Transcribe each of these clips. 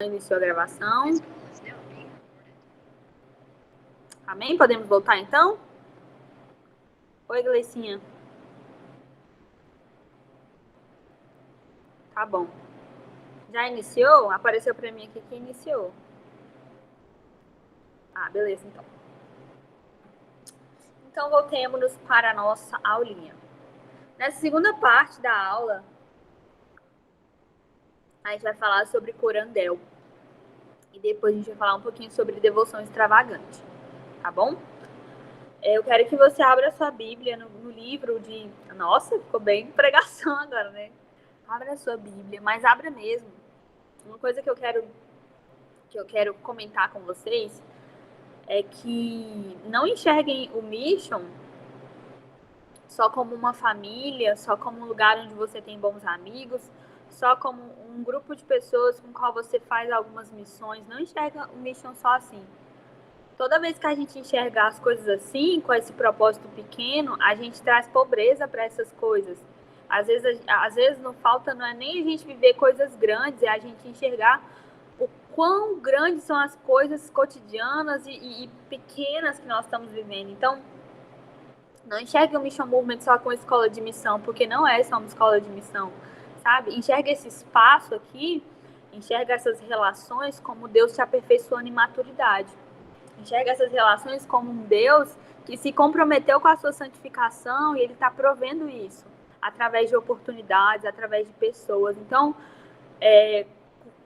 Iniciou a gravação. Amém? Podemos voltar então? Oi, Gleicinha. Tá bom. Já iniciou? Apareceu para mim aqui que iniciou. Ah, beleza, então. Então, voltemos para a nossa aulinha. Nessa segunda parte da aula, a gente vai falar sobre corandel. E depois a gente vai falar um pouquinho sobre devoção extravagante. Tá bom? Eu quero que você abra a sua Bíblia no livro de... Nossa, ficou bem pregação agora, né? Abra a sua Bíblia, mas abra mesmo. Uma coisa que eu quero comentar com vocês é que não enxerguem o Mission só como uma família, só como um lugar onde você tem bons amigos, só como um grupo de pessoas com o qual você faz algumas missões. Não enxerga o Mission só assim. Toda vez que a gente enxergar as coisas assim, com esse propósito pequeno, a gente traz pobreza para essas coisas. Às vezes não falta, não é nem a gente viver coisas grandes, é a gente enxergar o quão grandes são as coisas cotidianas e pequenas que nós estamos vivendo. Então, não enxergue o Mission Movement só com escola de missão, porque não é só uma escola de missão, sabe? Enxerga esse espaço aqui, enxerga essas relações como Deus te aperfeiçoando em maturidade. Enxerga essas relações como um Deus que se comprometeu com a sua santificação e Ele está provendo isso através de oportunidades, através de pessoas. Então,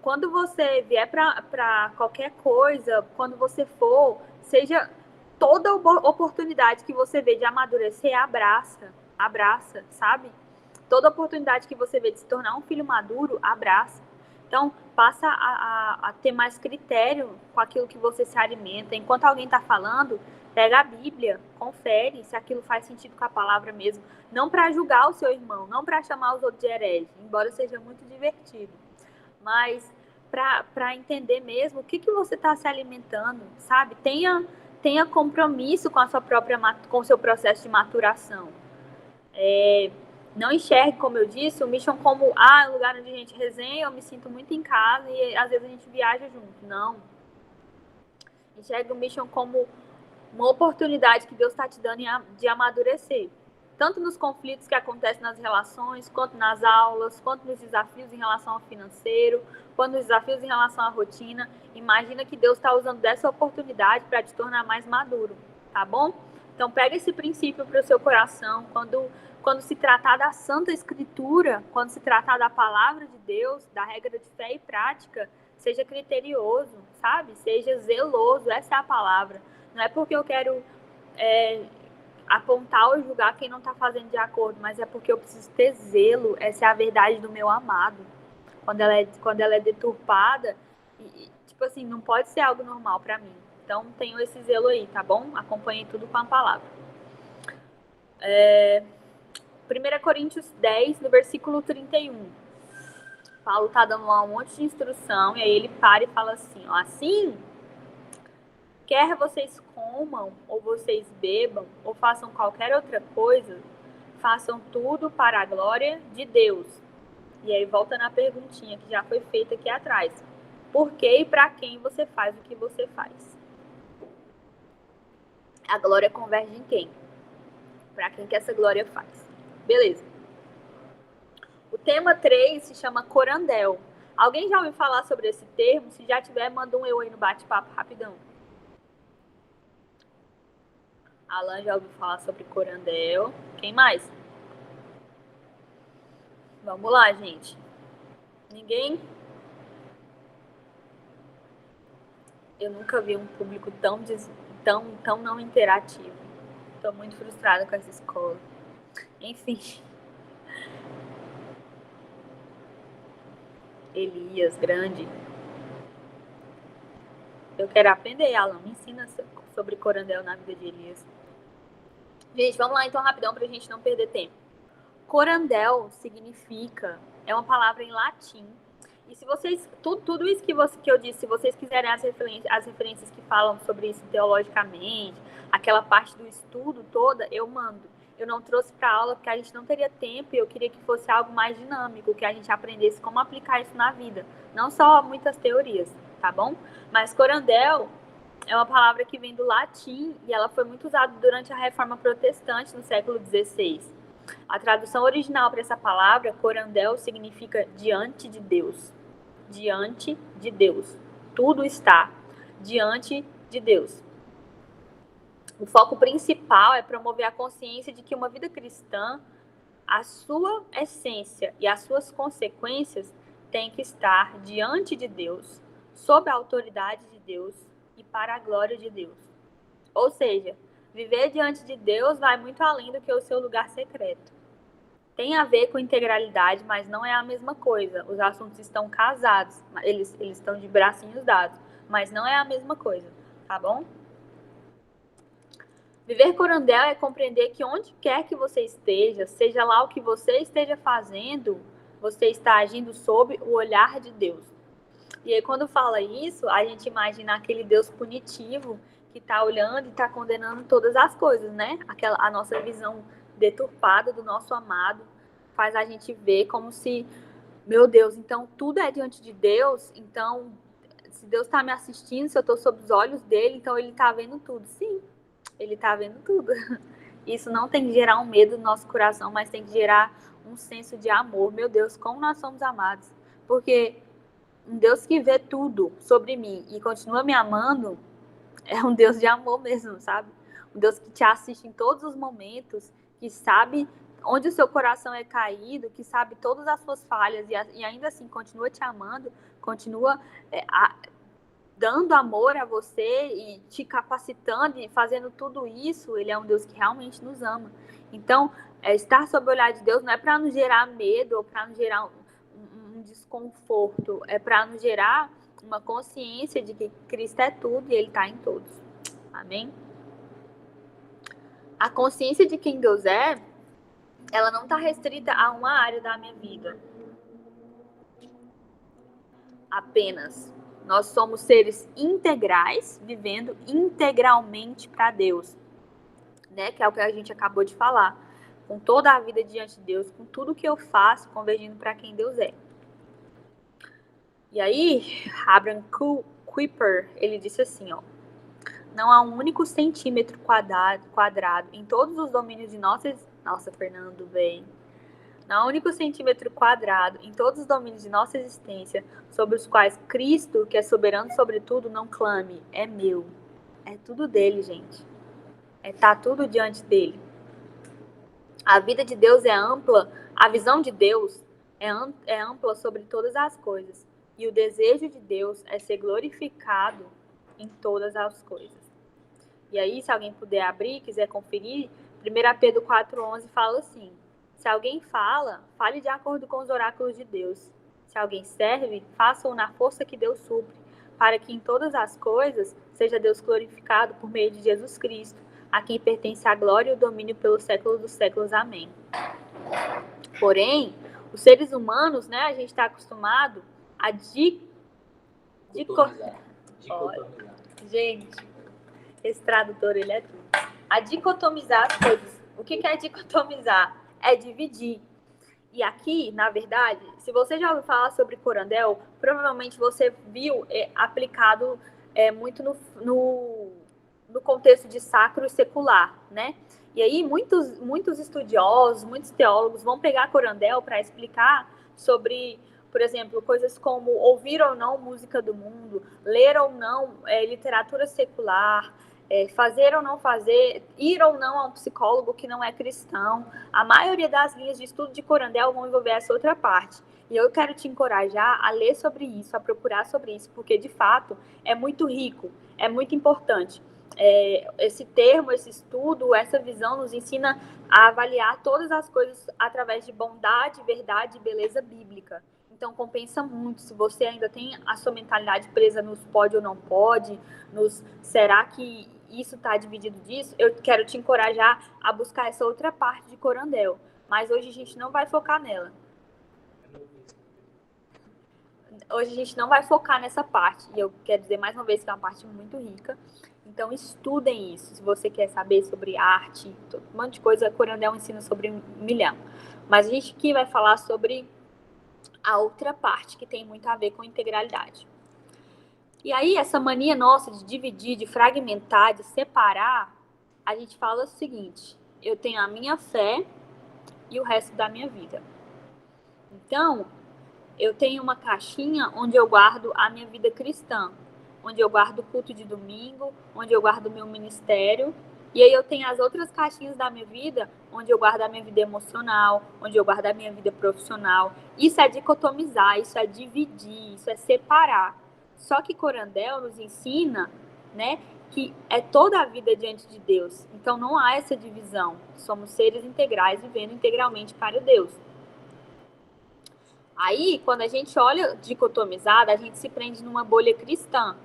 quando você vier para qualquer coisa, quando você for, seja toda oportunidade que você vê de amadurecer, abraça, sabe? Toda oportunidade que você vê de se tornar um filho maduro, abraça. Então, passa a ter mais critério com aquilo que você se alimenta. Enquanto alguém está falando, pega a Bíblia, confere se aquilo faz sentido com a palavra mesmo. Não para julgar o seu irmão, não para chamar os outros de herege, embora seja muito divertido. Mas para entender mesmo o que você está se alimentando, sabe? Tenha compromisso com a sua própria, com o seu processo de maturação. Não enxergue, como eu disse, o Mission como um lugar onde a gente resenha, eu me sinto muito em casa e às vezes a gente viaja junto. Não. Enxergue o Mission como uma oportunidade que Deus está te dando de amadurecer. Tanto nos conflitos que acontecem nas relações, quanto nas aulas, quanto nos desafios em relação ao financeiro, quanto nos desafios em relação à rotina. Imagina que Deus está usando dessa oportunidade para te tornar mais maduro, tá bom? Então, pega esse princípio para o seu coração. Quando se tratar da Santa Escritura, quando se tratar da palavra de Deus, da regra de fé e prática, seja criterioso, sabe? Seja zeloso, essa é a palavra. Não é porque eu quero apontar ou julgar quem não está fazendo de acordo, mas é porque eu preciso ter zelo. Essa é a verdade do meu amado. Quando ela é deturpada, tipo assim, não pode ser algo normal para mim. Então, tenho esse zelo aí, tá bom? Acompanhei tudo com a palavra. 1 Coríntios 10, no versículo 31. Paulo tá dando lá um monte de instrução, e aí ele para e fala assim, ó, assim, quer vocês comam, ou vocês bebam, ou façam qualquer outra coisa, façam tudo para a glória de Deus. E aí volta na perguntinha que já foi feita aqui atrás. Por que e para quem você faz o que você faz? A glória converge em quem? Para quem que essa glória faz? Beleza. O tema 3 se chama corandel. Alguém já ouviu falar sobre esse termo? Se já tiver, manda um eu aí no bate-papo rapidão. Alan já ouviu falar sobre corandel. Quem mais? Vamos lá, gente. Ninguém? Eu nunca vi um público tão não interativo. Estou muito frustrada com essa escola. Enfim. Elias, grande. Eu quero aprender, Alan. Me ensina sobre corandel na vida de Elias. Gente, vamos lá então rapidão pra gente não perder tempo. Corandel significa, é uma palavra em latim. E se vocês, tudo isso que eu disse, se vocês quiserem as referências que falam sobre isso teologicamente, aquela parte do estudo toda, eu mando. eu não trouxe para aula porque a gente não teria tempo e eu queria que fosse algo mais dinâmico, que a gente aprendesse como aplicar isso na vida, não só muitas teorias, tá bom? Mas corandel é uma palavra que vem do latim e ela foi muito usada durante a Reforma Protestante no século XVI. A tradução original para essa palavra, corandel, significa diante de Deus. Diante de Deus. Tudo está diante de Deus. O foco principal é promover a consciência de que uma vida cristã, a sua essência e as suas consequências têm que estar diante de Deus, sob a autoridade de Deus e para a glória de Deus. Ou seja, viver diante de Deus vai muito além do que o seu lugar secreto. Tem a ver com integralidade, mas não é a mesma coisa. Os assuntos estão casados, eles estão de bracinhos dados, mas não é a mesma coisa, tá bom? Viver corandel é compreender que onde quer que você esteja, seja lá o que você esteja fazendo, você está agindo sob o olhar de Deus. E aí, quando fala isso, a gente imagina aquele Deus punitivo que está olhando e está condenando todas as coisas, né? A nossa visão deturpada do nosso amado faz a gente ver como se, meu Deus, então tudo é diante de Deus, então se Deus está me assistindo, se eu estou sob os olhos dele, então ele está vendo tudo. Sim, ele está vendo tudo. Isso não tem que gerar um medo no nosso coração, mas tem que gerar um senso de amor. Meu Deus, como nós somos amados. Porque um Deus que vê tudo sobre mim e continua me amando é um Deus de amor mesmo, sabe? Um Deus que te assiste em todos os momentos, que sabe onde o seu coração é caído, que sabe todas as suas falhas e ainda assim continua te amando, continua dando amor a você e te capacitando e fazendo tudo isso. Ele é um Deus que realmente nos ama. Então, estar sob o olhar de Deus não é para nos gerar medo ou para nos gerar um desconforto, é para nos gerar uma consciência de que Cristo é tudo e Ele está em todos. Amém? A consciência de quem Deus é, ela não está restrita a uma área da minha vida. Apenas. Nós somos seres integrais, vivendo integralmente para Deus, né? Que é o que a gente acabou de falar. Com toda a vida diante de Deus, com tudo que eu faço, convergindo para quem Deus é. E aí, Abraham Kuyper, ele disse assim, ó: não há um único centímetro quadrado em todos os domínios de nossa, Fernando, bem. Não há um único centímetro quadrado em todos os domínios de nossa existência sobre os quais Cristo, que é soberano sobre tudo, não clame, é meu. É tudo dele, gente. Tá tudo diante dele. A vida de Deus é ampla, a visão de Deus é ampla sobre todas as coisas. E o desejo de Deus é ser glorificado em todas as coisas. E aí, se alguém puder abrir, quiser conferir, 1 Pedro 4,11 fala assim: se alguém fala, fale de acordo com os oráculos de Deus. Se alguém serve, faça-o na força que Deus supre, para que em todas as coisas seja Deus glorificado por meio de Jesus Cristo, a quem pertence a glória e o domínio pelos séculos dos séculos. Amém. Porém, os seres humanos, né, a gente está acostumado a dicotomizar. Gente, esse tradutor, ele é tudo. A dicotomizar as coisas. O que é dicotomizar? É dividir. E aqui, na verdade, se você já ouviu falar sobre corandel, provavelmente você viu aplicado muito no contexto de sacro e secular, né? E aí, muitos estudiosos, muitos teólogos vão pegar corandel para explicar sobre, por exemplo, coisas como ouvir ou não música do mundo, ler ou não literatura secular, fazer ou não fazer, ir ou não a um psicólogo que não é cristão. A maioria das linhas de estudo de corandel vão envolver essa outra parte. E eu quero te encorajar a ler sobre isso, a procurar sobre isso, porque, de fato, é muito rico, é muito importante. Esse termo, esse estudo, essa visão nos ensina a avaliar todas as coisas através de bondade, verdade e beleza bíblica. Então, compensa muito. Se você ainda tem a sua mentalidade presa nos pode ou não pode, nos será que isso está dividido disso, eu quero te encorajar a buscar essa outra parte de corandel. Mas hoje a gente não vai focar nela. hoje a gente não vai focar nessa parte. E eu quero dizer mais uma vez que é uma parte muito rica. Então, estudem isso. Se você quer saber sobre arte, um monte de coisa, Corandel ensina sobre 1.000.000. Mas a gente aqui vai falar sobre a outra parte, que tem muito a ver com integralidade. E aí, essa mania nossa de dividir, de fragmentar, de separar, a gente fala o seguinte: eu tenho a minha fé e o resto da minha vida. Então, eu tenho uma caixinha onde eu guardo a minha vida cristã, onde eu guardo o culto de domingo, onde eu guardo o meu ministério. E aí eu tenho as outras caixinhas da minha vida, onde eu guardo a minha vida emocional, onde eu guardo a minha vida profissional. Isso é dicotomizar, isso é dividir, isso é separar. Só que Corandel nos ensina, né, que é toda a vida diante de Deus. Então não há essa divisão. Somos seres integrais vivendo integralmente para Deus. Aí, quando a gente olha dicotomizada, a gente se prende numa bolha cristã,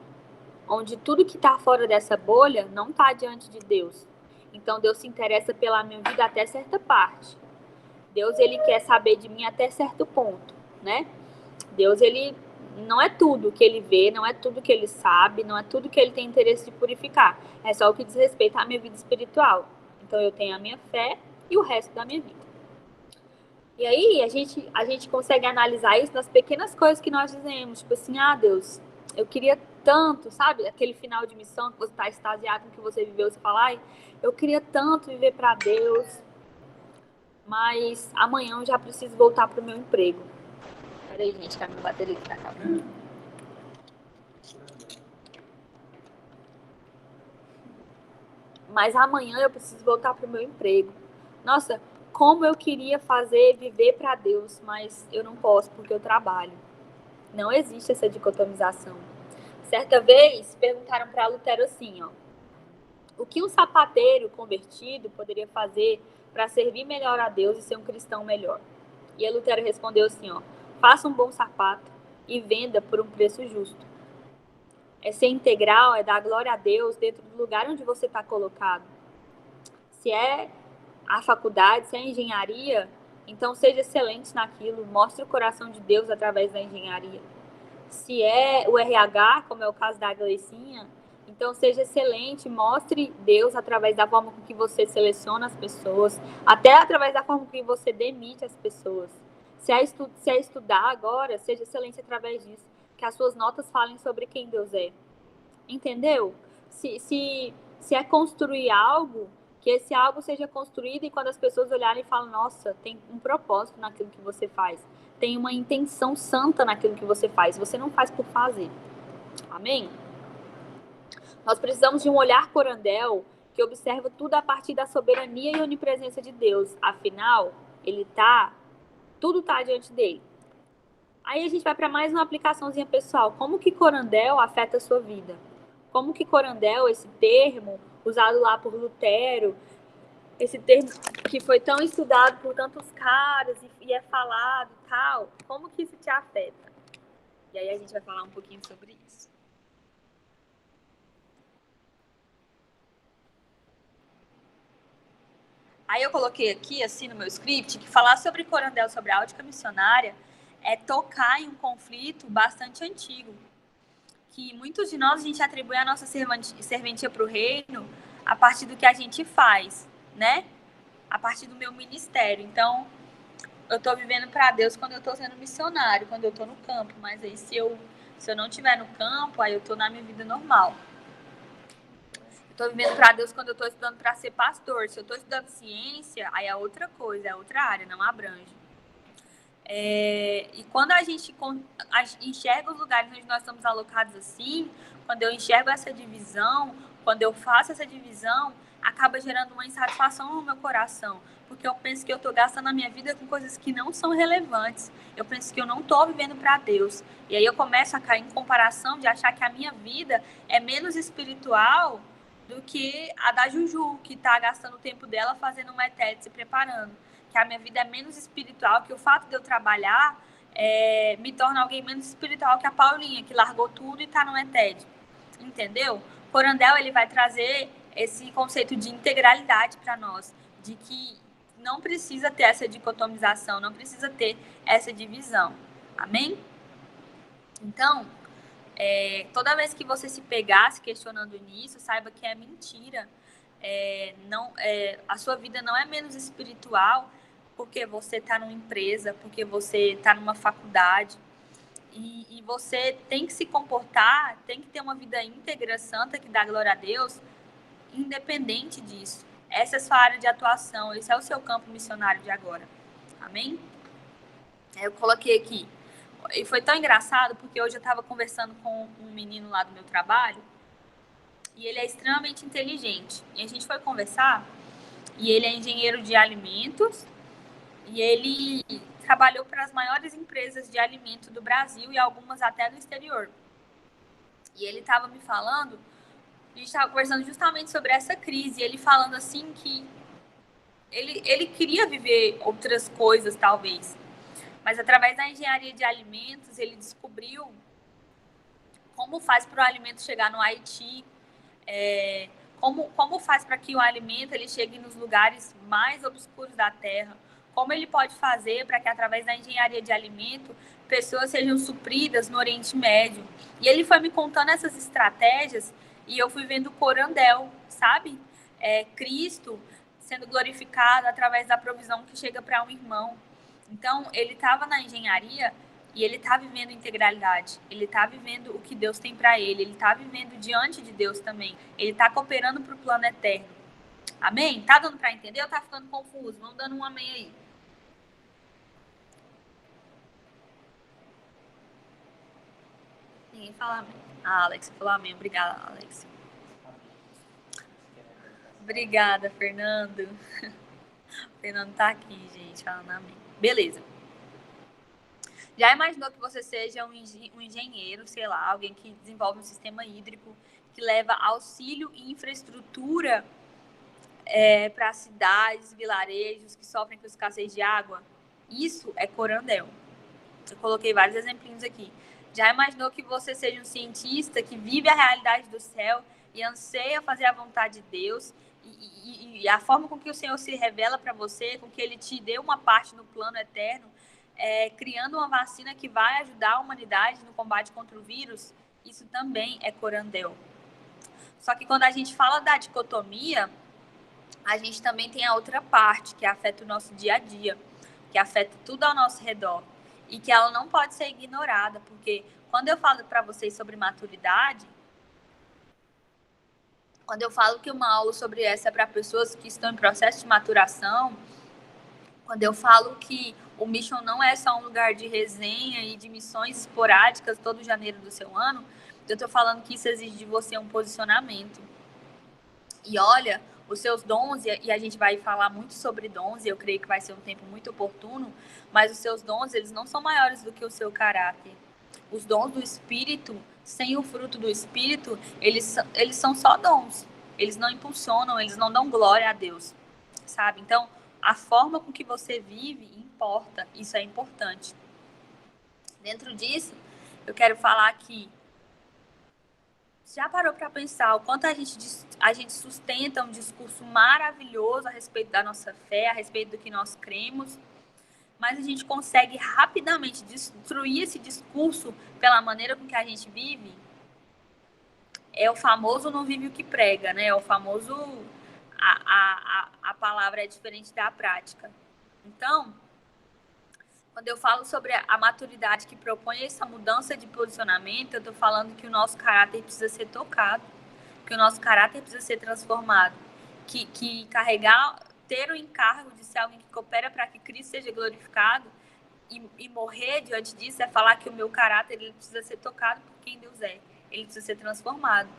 onde tudo que está fora dessa bolha não está diante de Deus. Então, Deus se interessa pela minha vida até certa parte. Deus, ele quer saber de mim até certo ponto, né? Deus, ele não é tudo que ele vê, não é tudo que ele sabe, não é tudo que ele tem interesse de purificar. É só o que diz respeito à minha vida espiritual. Então, eu tenho a minha fé e o resto da minha vida. E aí, a gente consegue analisar isso nas pequenas coisas que nós dizemos. Tipo assim, Deus, eu queria tanto, sabe? Aquele final de missão que você está extasiado com o que você viveu. Você fala, eu queria tanto viver para Deus, mas amanhã eu já preciso voltar para o meu emprego. Peraí, gente, que a minha bateria está acabando. Mas amanhã eu preciso voltar para o meu emprego. Nossa, como eu queria viver para Deus, mas eu não posso porque eu trabalho. Não existe essa dicotomização. Certa vez, perguntaram para Lutero assim, o que um sapateiro convertido poderia fazer para servir melhor a Deus e ser um cristão melhor? E a Lutero respondeu assim, faça um bom sapato e venda por um preço justo. É ser integral, é dar glória a Deus dentro do lugar onde você está colocado. Se é a faculdade, se é a engenharia, então seja excelente naquilo, mostre o coração de Deus através da engenharia. Se é o RH, como é o caso da Gleicinha, então seja excelente, mostre Deus através da forma com que você seleciona as pessoas, até através da forma com que você demite as pessoas. Se é estudar agora, seja excelente através disso, que as suas notas falem sobre quem Deus é. Entendeu? Se é construir algo, que esse algo seja construído e quando as pessoas olharem e falam, nossa, tem um propósito naquilo que você faz. Tem uma intenção santa naquilo que você faz. Você não faz por fazer. Amém? Nós precisamos de um olhar corandel que observa tudo a partir da soberania e onipresença de Deus. Afinal, tudo está diante dele. Aí a gente vai para mais uma aplicaçãozinha pessoal. Como que corandel afeta a sua vida? Como que corandel, esse termo usado lá por Lutero, esse termo que foi tão estudado por tantos caras e é falado e tal, como que isso te afeta? E aí a gente vai falar um pouquinho sobre isso. Aí eu coloquei aqui, assim, no meu script, que falar sobre corandel, sobre a ótica missionária, é tocar em um conflito bastante antigo. Que muitos de nós, a gente atribui a nossa serventia para o reino a partir do que a gente faz, né? A partir do meu ministério. Então, eu estou vivendo para Deus quando eu estou sendo missionário, quando eu estou no campo. Mas aí, se eu não estiver no campo, aí eu estou na minha vida normal. Estou vivendo para Deus quando eu estou estudando para ser pastor. Se eu estou estudando ciência, aí é outra coisa, é outra área, não abrange. E quando a gente enxerga os lugares onde nós estamos alocados assim, quando eu enxergo essa divisão, quando eu faço essa divisão, acaba gerando uma insatisfação no meu coração, porque eu penso que eu estou gastando a minha vida com coisas que não são relevantes, eu penso que eu não estou vivendo para Deus, e aí eu começo a cair em comparação de achar que a minha vida é menos espiritual do que a da Juju, que está gastando o tempo dela fazendo uma ETED, se preparando, que a minha vida é menos espiritual, que o fato de eu trabalhar me torna alguém menos espiritual que a Paulinha, que largou tudo e está no ETED. Entendeu? Corandel, ele vai trazer esse conceito de integralidade para nós, de que não precisa ter essa dicotomização, não precisa ter essa divisão. Amém? Então, toda vez que você se pegar se questionando nisso, saiba que é mentira. A sua vida não é menos espiritual porque você está numa empresa, porque você está numa faculdade. E você tem que se comportar, tem que ter uma vida íntegra, santa, que dá glória a Deus, independente disso. Essa é a sua área de atuação, esse é o seu campo missionário de agora. Amém? Eu coloquei aqui. E foi tão engraçado, porque hoje eu estava conversando com um menino lá do meu trabalho, e ele é extremamente inteligente. E a gente foi conversar, e ele é engenheiro de alimentos, e ele trabalhou para as maiores empresas de alimento do Brasil e algumas até do exterior. E ele estava me falando, a gente estava conversando justamente sobre essa crise, e ele falando assim que ele queria viver outras coisas, talvez. Mas através da engenharia de alimentos, ele descobriu como faz para o alimento chegar no Haiti, como faz para que o alimento ele chegue nos lugares mais obscuros da terra, como ele pode fazer para que, através da engenharia de alimento, pessoas sejam supridas no Oriente Médio. E ele foi me contando essas estratégias e eu fui vendo o corandel, sabe? Cristo sendo glorificado através da provisão que chega para um irmão. Então, ele estava na engenharia e ele está vivendo integralidade. Ele está vivendo o que Deus tem para ele. Ele está vivendo diante de Deus também. Ele está cooperando para o plano eterno. Amém? Tá dando para entender ou tá ficando confuso? Vamos dando um amém aí. Ninguém fala amém. Ah, Alex falou amém. Obrigada, Alex. Obrigada, Fernando. O Fernando tá aqui, gente, falando amém. Beleza. Já imaginou que você seja um engenheiro, sei lá, alguém que desenvolve um sistema hídrico, que leva auxílio e infraestrutura para cidades, vilarejos que sofrem com escassez de água? Isso é corandel. Eu coloquei vários exemplinhos aqui. Já imaginou que você seja um cientista que vive a realidade do céu e anseia fazer a vontade de Deus e a forma com que o Senhor se revela para você, com que Ele te dê uma parte no plano eterno, criando uma vacina que vai ajudar a humanidade no combate contra o vírus? Isso também é corandel. Só que quando a gente fala da dicotomia, a gente também tem a outra parte, que afeta o nosso dia a dia, que afeta tudo ao nosso redor e que ela não pode ser ignorada, porque quando eu falo para vocês sobre maturidade, quando eu falo que uma aula sobre essa é para pessoas que estão em processo de maturação, quando eu falo que o Mission não é só um lugar de resenha e de missões esporádicas todo janeiro do seu ano, eu estou falando que isso exige de você um posicionamento. E olha, os seus dons, e a gente vai falar muito sobre dons, e eu creio que vai ser um tempo muito oportuno, mas os seus dons, eles não são maiores do que o seu caráter. Os dons do Espírito, sem o fruto do Espírito, eles são só dons. Eles não impulsionam, eles não dão glória a Deus, sabe? Então, a forma com que você vive importa, isso é importante. Dentro disso, eu quero falar que já parou para pensar o quanto a gente sustenta um discurso maravilhoso a respeito da nossa fé, a respeito do que nós cremos, mas a gente consegue rapidamente destruir esse discurso pela maneira com que a gente vive? É o famoso não vive o que prega, né? É o famoso a palavra é diferente da prática. Então, quando eu falo sobre a maturidade que propõe essa mudança de posicionamento, eu estou falando que o nosso caráter precisa ser tocado, que o nosso caráter precisa ser transformado, que ter o encargo de ser alguém que coopera para que Cristo seja glorificado e morrer diante disso é falar que o meu caráter ele precisa ser tocado por quem Deus é, ele precisa ser transformado.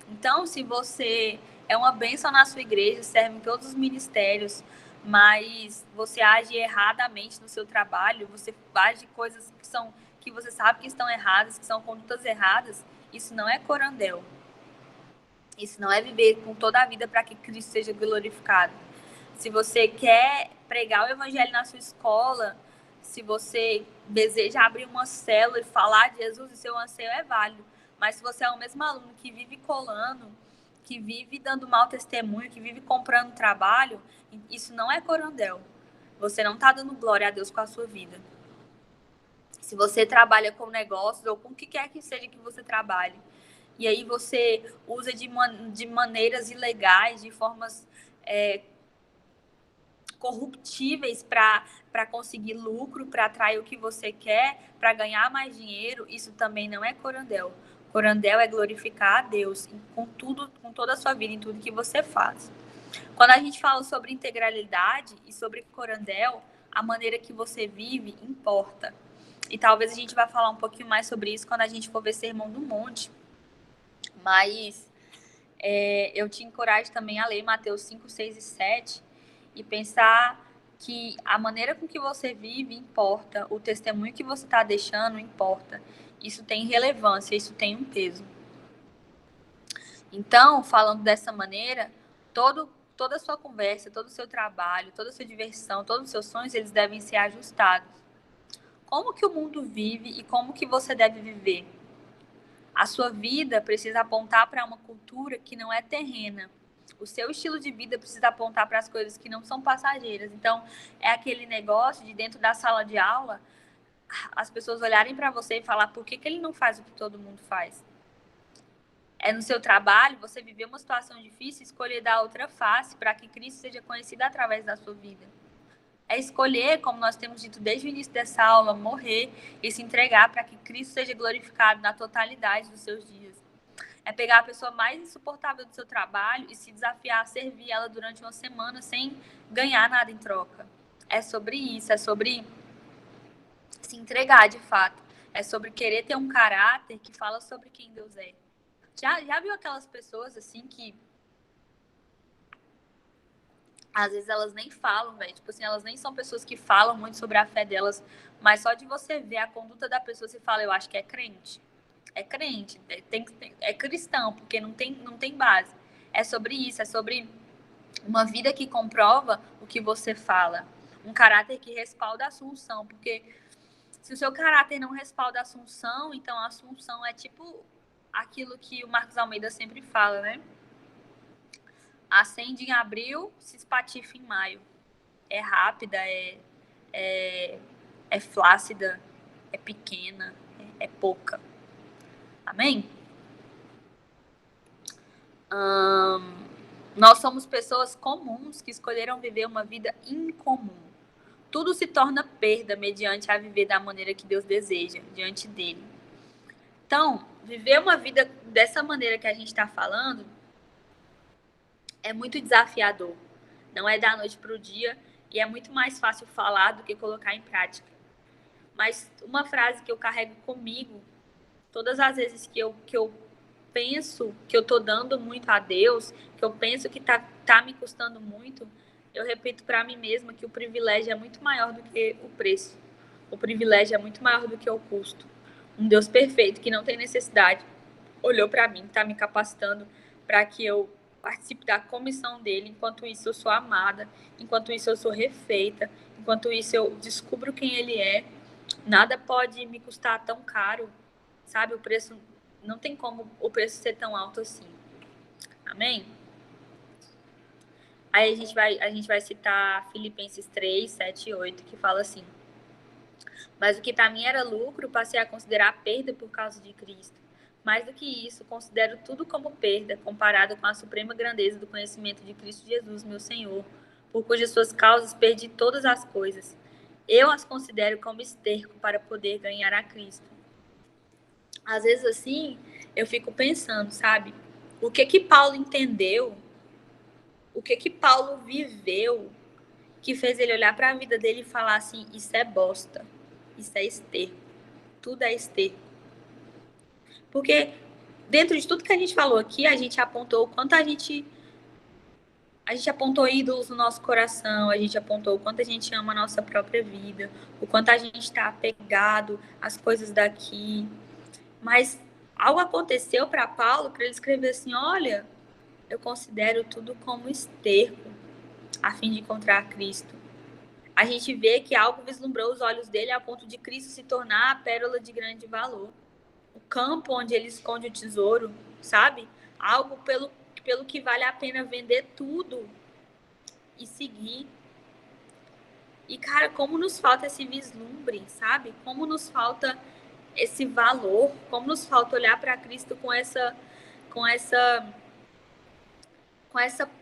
Então, se você é uma bênção na sua igreja, serve em todos os ministérios, mas você age erradamente no seu trabalho, você age coisas que você sabe que estão erradas, que são condutas erradas, isso não é corandel. Isso não é viver com toda a vida para que Cristo seja glorificado. Se você quer pregar o evangelho na sua escola, se você deseja abrir uma célula e falar de Jesus, o seu anseio é válido. Mas se você é o mesmo aluno que vive colando, que vive dando mau testemunho, que vive comprando trabalho, isso não é corandel. Você não está dando glória a Deus com a sua vida. Se você trabalha com negócios ou com o que quer que seja que você trabalhe, e aí você usa de maneiras ilegais, de formas corruptíveis para conseguir lucro, para atrair o que você quer, para ganhar mais dinheiro, isso também não é corandel. Corandel é glorificar a Deus com tudo, com toda a sua vida, em tudo que você faz. Quando a gente fala sobre integralidade e sobre corandel, a maneira que você vive importa. E talvez a gente vá falar um pouquinho mais sobre isso quando a gente for ver Sermão do Monte. Mas eu te encorajo também a ler Mateus 5, 6 e 7 e pensar que a maneira com que você vive importa, o testemunho que você está deixando importa. Isso tem relevância, isso tem um peso. Então, falando dessa maneira, toda a sua conversa, todo o seu trabalho, toda a sua diversão, todos os seus sonhos, eles devem ser ajustados. Como que o mundo vive e como que você deve viver? A sua vida precisa apontar para uma cultura que não é terrena. O seu estilo de vida precisa apontar para as coisas que não são passageiras. Então, é aquele negócio de dentro da sala de aula, as pessoas olharem para você e falar por que ele não faz o que todo mundo faz. É no seu trabalho, você viver uma situação difícil e escolher dar outra face para que Cristo seja conhecido através da sua vida. É escolher, como nós temos dito desde o início dessa aula, morrer e se entregar para que Cristo seja glorificado na totalidade dos seus dias. É pegar a pessoa mais insuportável do seu trabalho e se desafiar a servir ela durante uma semana sem ganhar nada em troca. É sobre isso, é sobre se entregar de fato. É sobre querer ter um caráter que fala sobre quem Deus é. Já viu aquelas pessoas assim que às vezes elas nem falam, velho. Tipo assim, elas nem são pessoas que falam muito sobre a fé delas, mas só de você ver a conduta da pessoa, você fala, eu acho que é crente. É crente, é cristão, porque não tem base. É sobre isso, é sobre uma vida que comprova o que você fala. Um caráter que respalda a assunção, porque se o seu caráter não respalda a assunção, então a assunção é tipo aquilo que o Marcos Almeida sempre fala, né? Acende em abril, se espatifa em maio. É rápida, é flácida, é pequena, é pouca. Amém? Nós somos pessoas comuns que escolheram viver uma vida incomum. Tudo se torna perda mediante a viver da maneira que Deus deseja, diante dele. Então, viver uma vida dessa maneira que a gente está falando é muito desafiador. Não é da noite para o dia e é muito mais fácil falar do que colocar em prática. Mas uma frase que eu carrego comigo, todas as vezes que eu penso que eu estou dando muito a Deus, que eu penso que tá me custando muito, eu repito para mim mesma que o privilégio é muito maior do que o preço. O privilégio é muito maior do que o custo. Um Deus perfeito que não tem necessidade olhou para mim, está me capacitando para que eu participe da comissão dele. Enquanto isso eu sou amada, enquanto isso eu sou refeita, enquanto isso eu descubro quem ele é. Nada pode me custar tão caro, sabe? O preço não tem como o preço ser tão alto assim. Amém? Aí a gente vai citar Filipenses 3, 7 e 8, que fala assim: mas o que para mim era lucro, passei a considerar perda por causa de Cristo. Mais do que isso, considero tudo como perda, comparado com a suprema grandeza do conhecimento de Cristo Jesus, meu Senhor, por cujas suas causas perdi todas as coisas. Eu as considero como esterco para poder ganhar a Cristo. Às vezes, assim, eu fico pensando, sabe? O que Paulo entendeu? O que Paulo viveu que fez ele olhar para a vida dele e falar assim: isso é bosta, isso é esterco, tudo é esterco. Porque dentro de tudo que a gente falou aqui, a gente apontou o quanto a gente apontou ídolos no nosso coração, a gente apontou o quanto a gente ama a nossa própria vida, o quanto a gente está apegado às coisas daqui. Mas algo aconteceu para Paulo para ele escrever assim: olha, eu considero tudo como esterco a fim de encontrar Cristo. A gente vê que algo vislumbrou os olhos dele a ponto de Cristo se tornar a pérola de grande valor. O campo onde ele esconde o tesouro, sabe? Algo pelo que vale a pena vender tudo e seguir. E, cara, como nos falta esse vislumbre, sabe? Como nos falta esse valor, como nos falta olhar para Cristo com essa com essa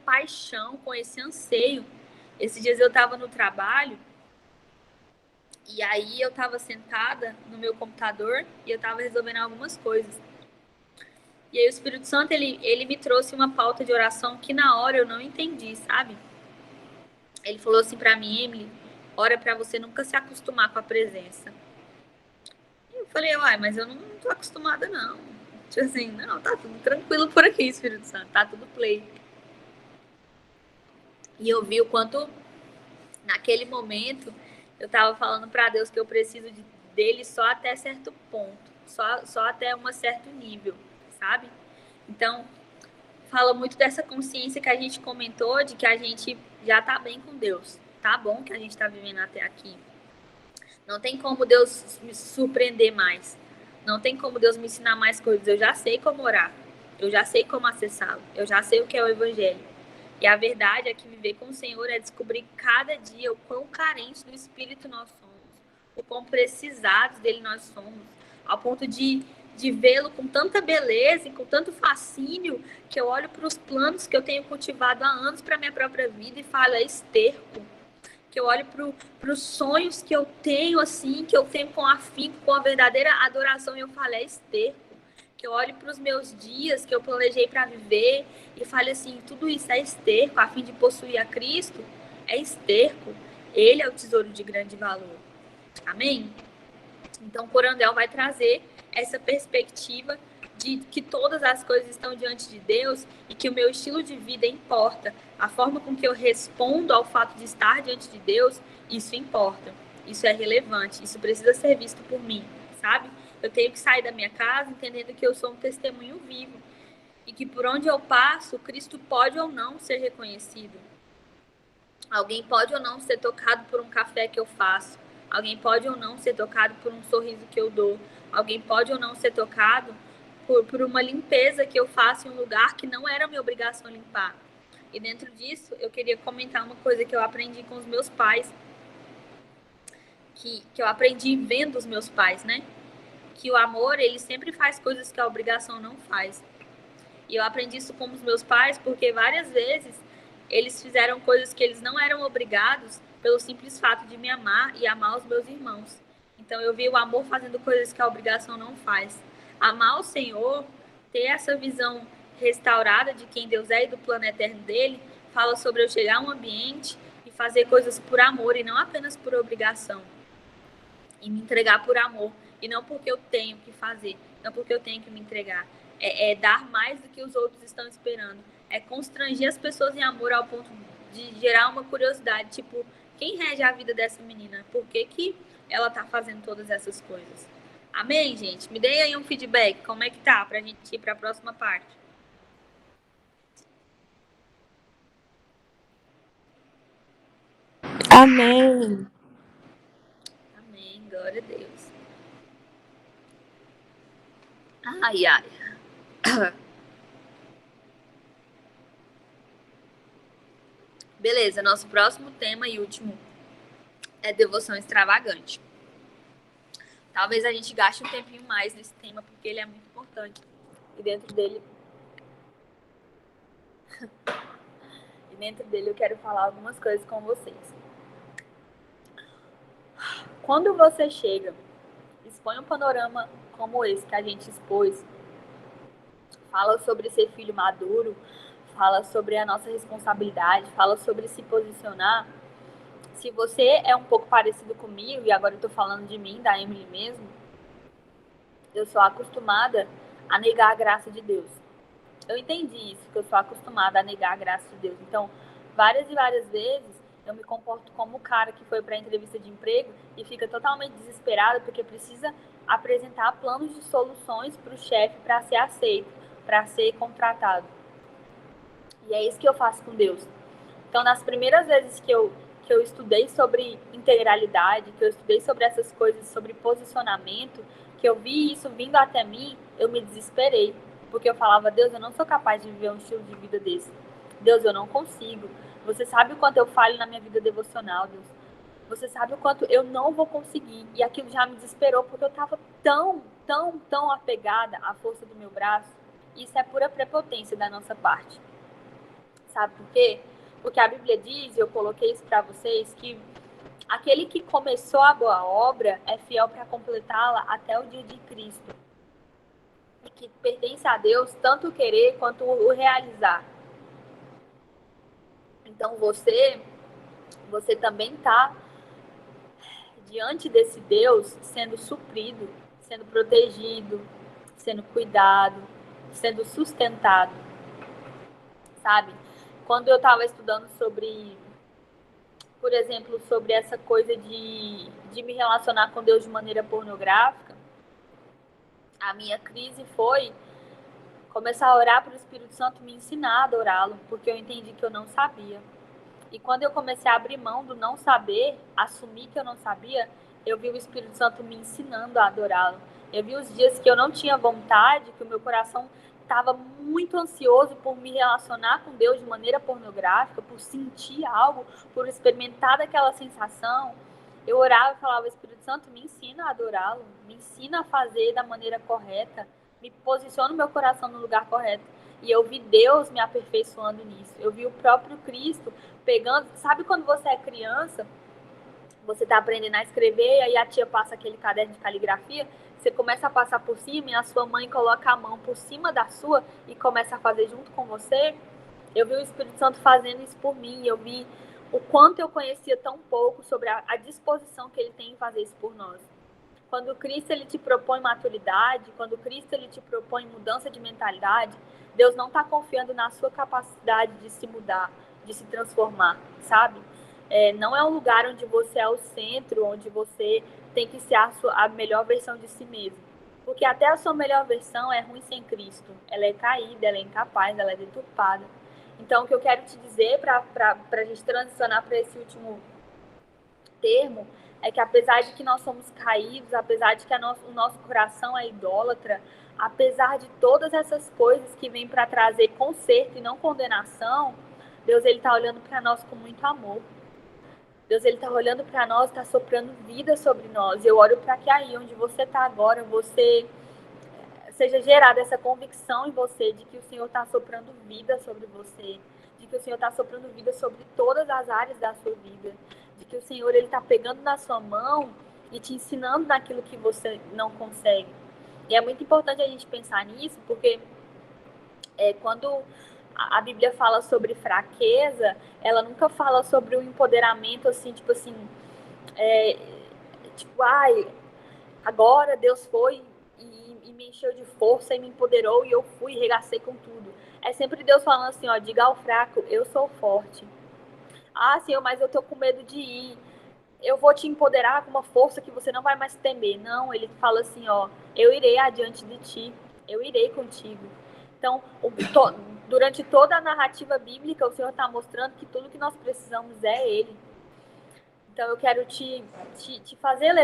paixão, com esse anseio. Esses dias eu estava no trabalho e aí eu estava sentada no meu computador e eu estava resolvendo algumas coisas. E aí o Espírito Santo, ele me trouxe uma pauta de oração que na hora eu não entendi, sabe? Ele falou assim para mim: Emily, ora para você nunca se acostumar com a presença. E eu falei: uai, mas eu não tô acostumada não. Tipo assim, não, tá tudo tranquilo por aqui, Espírito Santo, tá tudo play. E eu vi o quanto, naquele momento, eu tava falando para Deus que eu preciso dele só até certo ponto, só até um certo nível, sabe? Então, fala muito dessa consciência que a gente comentou, de que a gente já tá bem com Deus. Tá bom que a gente tá vivendo até aqui. Não tem como Deus me surpreender mais. Não tem como Deus me ensinar mais coisas. Eu já sei como orar. Eu já sei como acessá-lo. Eu já sei o que é o Evangelho. E a verdade é que viver com o Senhor é descobrir cada dia o quão carentes do Espírito nós somos. O quão precisados dele nós somos. Ao ponto de vê-lo com tanta beleza e com tanto fascínio que eu olho para os planos que eu tenho cultivado há anos para minha própria vida e falo, é esterco. Que eu olho para os sonhos que eu tenho, assim, que eu tenho com afinco, com a verdadeira adoração, e eu falo, é esterco. Que eu olho para os meus dias que eu planejei para viver e falo assim, tudo isso é esterco, a fim de possuir a Cristo, é esterco. Ele é o tesouro de grande valor. Amém? Então, o Corandel vai trazer essa perspectiva de que todas as coisas estão diante de Deus e que o meu estilo de vida importa. A forma com que eu respondo ao fato de estar diante de Deus, isso importa. Isso é relevante. Isso precisa ser visto por mim, sabe? Eu tenho que sair da minha casa entendendo que eu sou um testemunho vivo e que por onde eu passo, Cristo pode ou não ser reconhecido. Alguém pode ou não ser tocado por um café que eu faço. Alguém pode ou não ser tocado por um sorriso que eu dou. Alguém pode ou não ser tocado por uma limpeza que eu faço em um lugar que não era minha obrigação limpar. E dentro disso, eu queria comentar uma coisa que eu aprendi com os meus pais, que eu aprendi vendo os meus pais, né? Que o amor, ele sempre faz coisas que a obrigação não faz. E eu aprendi isso com os meus pais porque várias vezes eles fizeram coisas que eles não eram obrigados pelo simples fato de me amar e amar os meus irmãos. Então eu vi o amor fazendo coisas que a obrigação não faz. Amar o Senhor, ter essa visão restaurada de quem Deus é e do plano eterno dele, fala sobre eu chegar a um ambiente e fazer coisas por amor e não apenas por obrigação. E me entregar por amor. E não porque eu tenho que fazer, não porque eu tenho que me entregar. É dar mais do que os outros estão esperando. É constranger as pessoas em amor ao ponto de gerar uma curiosidade. Tipo, quem rege a vida dessa menina? Por que ela tá fazendo todas essas coisas? Amém, gente? Me deem aí um feedback. Como é que tá? Pra gente ir pra próxima parte. Amém. Amém. Glória a Deus. Ai, ai. Beleza, nosso próximo tema e último é devoção extravagante. Talvez a gente gaste um tempinho mais nesse tema, porque ele é muito importante. E dentro dele eu quero falar algumas coisas com vocês. Quando você chega, expõe um panorama como esse que a gente expôs, fala sobre ser filho maduro, fala sobre a nossa responsabilidade, fala sobre se posicionar. Se você é um pouco parecido comigo, e agora eu tô falando de mim, da Emily mesmo, eu sou acostumada a negar a graça de Deus. Eu entendi isso, que eu sou acostumada a negar a graça de Deus. Então, várias e várias vezes, eu me comporto como o cara que foi para a entrevista de emprego e fica totalmente desesperado porque precisa apresentar planos de soluções para o chefe para ser aceito, para ser contratado. E é isso que eu faço com Deus. Então, nas primeiras vezes que eu estudei sobre integralidade, que eu estudei sobre essas coisas, sobre posicionamento, que eu vi isso vindo até mim, eu me desesperei. Porque eu falava, Deus, eu não sou capaz de viver um estilo de vida desse. Deus, eu não consigo. Você sabe o quanto eu falho na minha vida devocional, Deus. Você sabe o quanto eu não vou conseguir. E aquilo já me desesperou, porque eu estava tão apegada à força do meu braço. Isso é pura prepotência da nossa parte. Sabe por quê? Porque a Bíblia diz, e eu coloquei isso para vocês, que aquele que começou a boa obra é fiel para completá-la até o dia de Cristo. E que pertence a Deus tanto o querer quanto o realizar. Então você também está diante desse Deus sendo suprido, sendo protegido, sendo cuidado, sendo sustentado, sabe? Quando eu estava estudando sobre, por exemplo, sobre essa coisa de me relacionar com Deus de maneira pornográfica, a minha crise foi começar a orar para o Espírito Santo me ensinar a adorá-lo, porque eu entendi que eu não sabia. E quando eu comecei a abrir mão do não saber, assumir que eu não sabia, eu vi o Espírito Santo me ensinando a adorá-lo. Eu vi os dias que eu não tinha vontade, que o meu coração estava muito ansioso por me relacionar com Deus de maneira pornográfica, por sentir algo, por experimentar daquela sensação. Eu orava e falava, Espírito Santo, me ensina a adorá-lo, me ensina a fazer da maneira correta, me posiciona o meu coração no lugar correto. E eu vi Deus me aperfeiçoando nisso. Eu vi o próprio Cristo pegando. Sabe quando você é criança, você está aprendendo a escrever, e aí a tia passa aquele caderno de caligrafia, você começa a passar por cima e a sua mãe coloca a mão por cima da sua e começa a fazer junto com você? Eu vi o Espírito Santo fazendo isso por mim. Eu vi o quanto eu conhecia tão pouco sobre a disposição que ele tem em fazer isso por nós. Quando Cristo ele te propõe maturidade, quando Cristo ele te propõe mudança de mentalidade, Deus não está confiando na sua capacidade de se mudar, de se transformar, sabe? Não é um lugar onde você é o centro, onde você tem que ser a melhor versão de si mesmo. Porque até a sua melhor versão é ruim sem Cristo. Ela é caída, ela é incapaz, ela é deturpada. Então, o que eu quero te dizer para a gente transicionar para esse último termo é que apesar de que nós somos caídos, apesar de que o nosso coração é idólatra, apesar de todas essas coisas que vêm para trazer conserto e não condenação, Deus ele está olhando para nós com muito amor. Deus ele está olhando para nós, está soprando vida sobre nós. Eu oro para que aí onde você está agora, você seja gerada essa convicção em você de que o Senhor está soprando vida sobre você, de que o Senhor está soprando vida sobre todas as áreas da sua vida, de que o Senhor ele está pegando na sua mão e te ensinando naquilo que você não consegue. E é muito importante a gente pensar nisso, porque quando a Bíblia fala sobre fraqueza, ela nunca fala sobre o empoderamento, assim, tipo assim, agora Deus foi e me encheu de força e me empoderou e eu fui e regacei com tudo. É sempre Deus falando assim, ó, diga ao fraco, eu sou forte. Ah, Senhor, mas eu tô com medo de ir. Eu vou te empoderar com uma força que você não vai mais temer. Não, ele fala assim, ó, eu irei adiante de ti, eu irei contigo. Então, durante toda a narrativa bíblica, o Senhor está mostrando que tudo que nós precisamos é Ele. Então, eu quero te fazer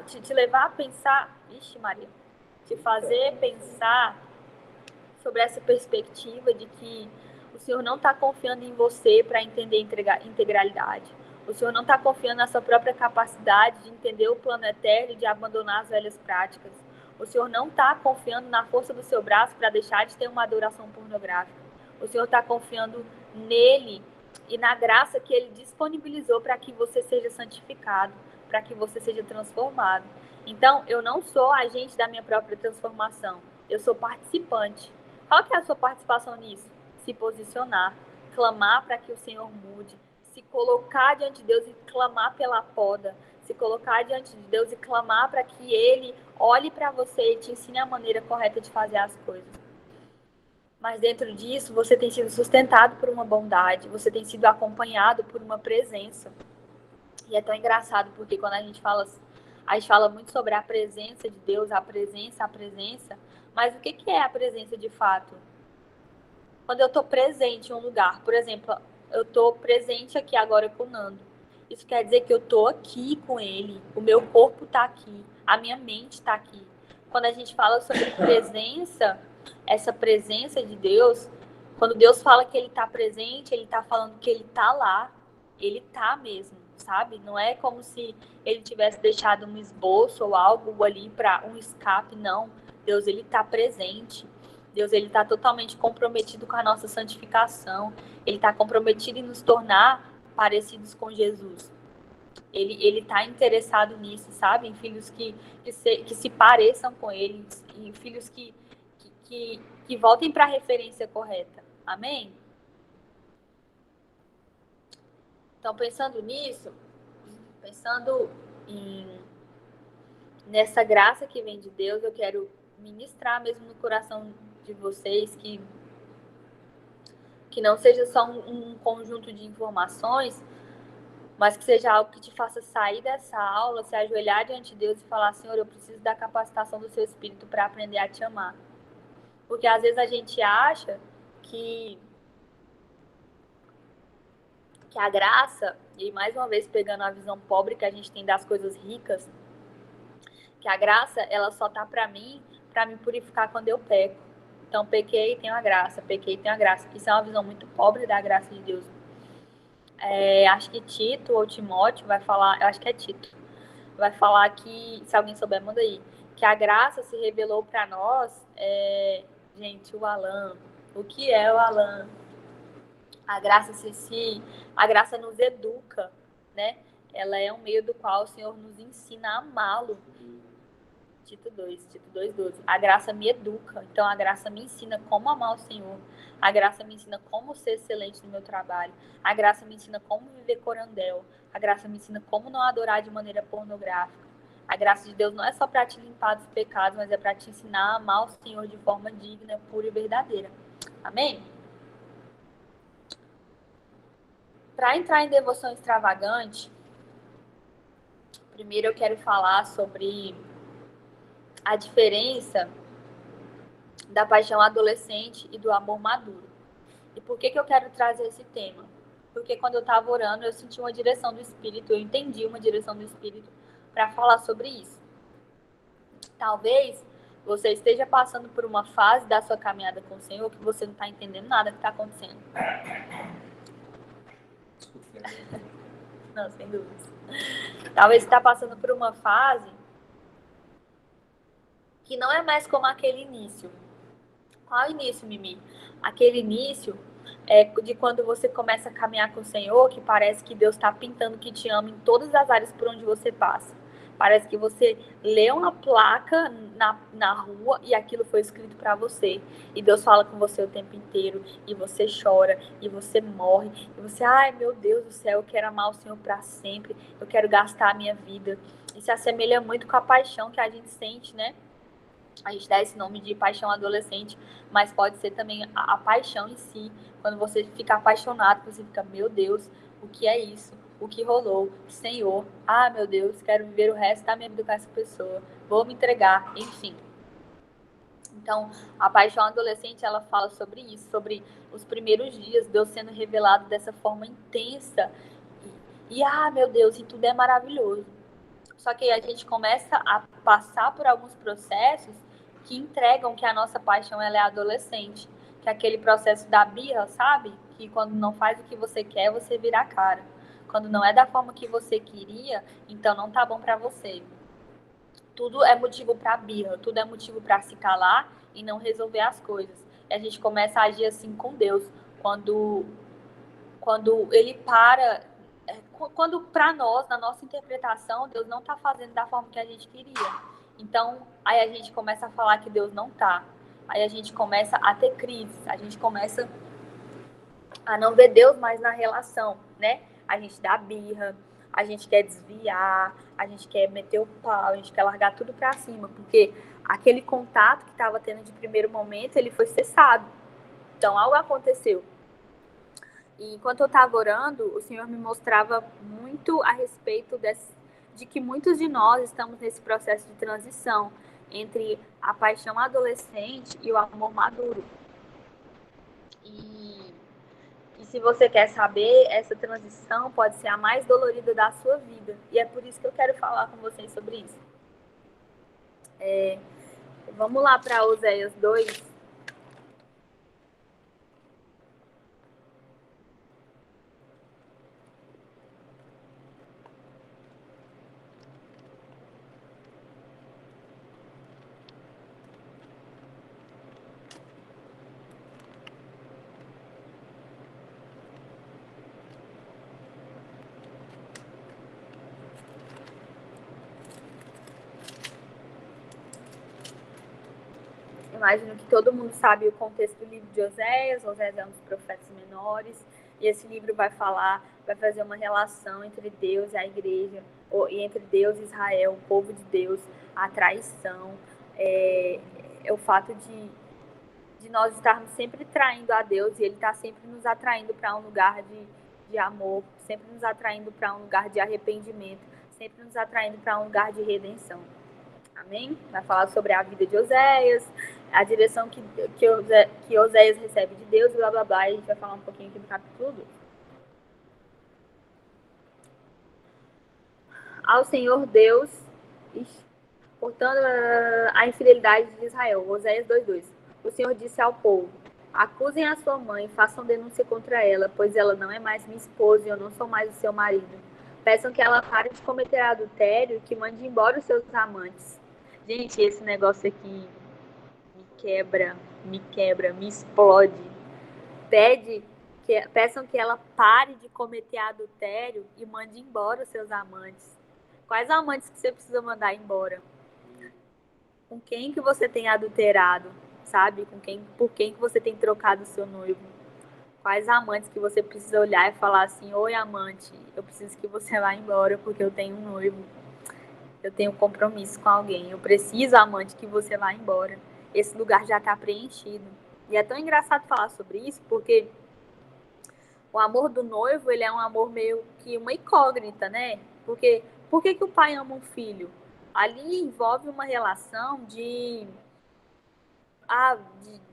te levar a pensar, Ixi, Maria, te fazer pensar sobre essa perspectiva de que o Senhor não está confiando em você para entender integralidade. O Senhor não está confiando na sua própria capacidade de entender o plano eterno e de abandonar as velhas práticas. O Senhor não está confiando na força do seu braço para deixar de ter uma adoração pornográfica. O Senhor está confiando nele e na graça que ele disponibilizou para que você seja santificado, para que você seja transformado. Então, eu não sou agente da minha própria transformação. Eu sou participante. Qual que é a sua participação nisso? Se posicionar, clamar para que o Senhor mude, se colocar diante de Deus e clamar pela poda, se colocar diante de Deus e clamar para que Ele olhe para você e te ensine a maneira correta de fazer as coisas. Mas dentro disso, você tem sido sustentado por uma bondade, você tem sido acompanhado por uma presença. E é tão engraçado, porque quando a gente fala muito sobre a presença de Deus, a presença, mas o que é a presença de fato? Quando eu estou presente em um lugar, por exemplo, eu estou presente aqui agora com o Nando. Isso quer dizer que eu estou aqui com ele, o meu corpo está aqui, a minha mente está aqui. Quando a gente fala sobre presença, essa presença de Deus, quando Deus fala que ele está presente, ele está falando que ele está lá, ele está mesmo. sabe? Não é como se ele tivesse deixado um esboço ou algo ali para um escape, não. Deus, ele está presente. Deus, ele está totalmente comprometido com a nossa santificação. Ele está comprometido em nos tornar parecidos com Jesus. Ele está interessado nisso, sabe? Em filhos que se pareçam com ele, em filhos que voltem para a referência correta. Amém? Então, pensando nisso, pensando nessa graça que vem de Deus, eu quero ministrar mesmo no coração de vocês que não seja só um conjunto de informações, mas que seja algo que te faça sair dessa aula, se ajoelhar diante de Deus e falar: Senhor, eu preciso da capacitação do seu Espírito para aprender a te amar. Porque às vezes a gente acha que a graça, e mais uma vez pegando a visão pobre que a gente tem das coisas ricas, que a graça, ela só tá para me purificar quando eu peco. Então, pequei e tenho a graça, pequei e tenho a graça. Isso é uma visão muito pobre da graça de Deus. Acho que Tito ou Timóteo vai falar, eu acho que é Tito, vai falar que, se alguém souber, manda aí, que a graça se revelou para nós, gente, o Alan, o que é o Alan? A graça nos educa, né? Ela é um meio do qual o Senhor nos ensina a amá-lo. Tito 2:12. A graça me educa, então a graça me ensina como amar o Senhor. A graça me ensina como ser excelente no meu trabalho. A graça me ensina como viver corandel. A graça me ensina como não adorar de maneira pornográfica. A graça de Deus não é só para te limpar dos pecados, mas é para te ensinar a amar o Senhor de forma digna, pura e verdadeira. Amém? Para entrar em devoção extravagante, primeiro eu quero falar sobre a diferença da paixão adolescente e do amor maduro. E por que eu quero trazer esse tema? Porque quando eu estava orando, eu senti uma direção do Espírito, eu entendi uma direção do Espírito para falar sobre isso. Talvez você esteja passando por uma fase da sua caminhada com o Senhor que você não está entendendo nada que está acontecendo. Não, sem dúvidas. Talvez você está passando por uma fase que não é mais como aquele início. Qual início, Mimi? Aquele início de quando você começa a caminhar com o Senhor, que parece que Deus está pintando que te ama em todas as áreas por onde você passa. Parece que você lê uma placa na rua e aquilo foi escrito para você. E Deus fala com você o tempo inteiro. E você chora. E você morre. E você, ai meu Deus do céu, eu quero amar o Senhor para sempre. Eu quero gastar a minha vida. E se assemelha muito com a paixão que a gente sente, né? A gente dá esse nome de paixão adolescente, mas pode ser também a paixão em si. Quando você fica apaixonado, você fica, meu Deus, o que é isso? O que rolou? Senhor, meu Deus, quero viver o resto da minha vida com essa pessoa. Vou me entregar, enfim. Então, a paixão adolescente, ela fala sobre isso, sobre os primeiros dias, Deus sendo revelado dessa forma intensa. E meu Deus, e tudo é maravilhoso. Só que a gente começa a passar por alguns processos que entregam que a nossa paixão ela é adolescente. Que é aquele processo da birra, sabe? Que quando não faz o que você quer, você vira a cara. Quando não é da forma que você queria, então não tá bom para você. Tudo é motivo para birra, tudo é motivo para se calar e não resolver as coisas. E a gente começa a agir assim com Deus. Quando ele para... Quando para nós, na nossa interpretação, Deus não está fazendo da forma que a gente queria. Então, aí a gente começa a falar que Deus não está. Aí a gente começa a ter crises. A gente começa a não ver Deus mais na relação, né? A gente dá birra, a gente quer desviar, a gente quer meter o pau, a gente quer largar tudo para cima. Porque aquele contato que estava tendo de primeiro momento, ele foi cessado. Então, algo aconteceu. E enquanto eu estava orando, o Senhor me mostrava muito a respeito de que muitos de nós estamos nesse processo de transição entre a paixão adolescente e o amor maduro. E se você quer saber, essa transição pode ser a mais dolorida da sua vida. E é por isso que eu quero falar com vocês sobre isso. Vamos lá para Oséias 2. imagino que todo mundo sabe o contexto do livro de Oséias. Oséias é um dos profetas menores. E esse livro vai fazer uma relação entre Deus e a igreja, e entre Deus e Israel, o povo de Deus, a traição, o fato de nós estarmos sempre traindo a Deus, e Ele está sempre nos atraindo para um lugar de amor, sempre nos atraindo para um lugar de arrependimento, sempre nos atraindo para um lugar de redenção. Amém? Vai falar sobre a vida de Oséias, a direção que Oséias recebe de Deus, blá blá blá, e a gente vai falar um pouquinho aqui do capítulo 2. Ao Senhor Deus, portanto, a infidelidade de Israel. Oséias 2:2. O Senhor disse ao povo: acusem a sua mãe, façam denúncia contra ela, pois ela não é mais minha esposa e eu não sou mais o seu marido. Peçam que ela pare de cometer adultério e que mande embora os seus amantes. Gente, esse negócio aqui me quebra, me explode. Peçam que ela pare de cometer adultério e mande embora os seus amantes. Quais amantes que você precisa mandar embora? Com quem que você tem adulterado, sabe? Por quem que você tem trocado o seu noivo? Quais amantes que você precisa olhar e falar assim: oi, amante, eu preciso que você vá embora porque eu tenho um noivo. Eu tenho um compromisso com alguém. Eu preciso, amante, que você vá embora. Esse lugar já está preenchido. E é tão engraçado falar sobre isso porque o amor do noivo, ele é um amor meio que uma incógnita, né? Porque por que o pai ama um filho? Ali envolve uma relação de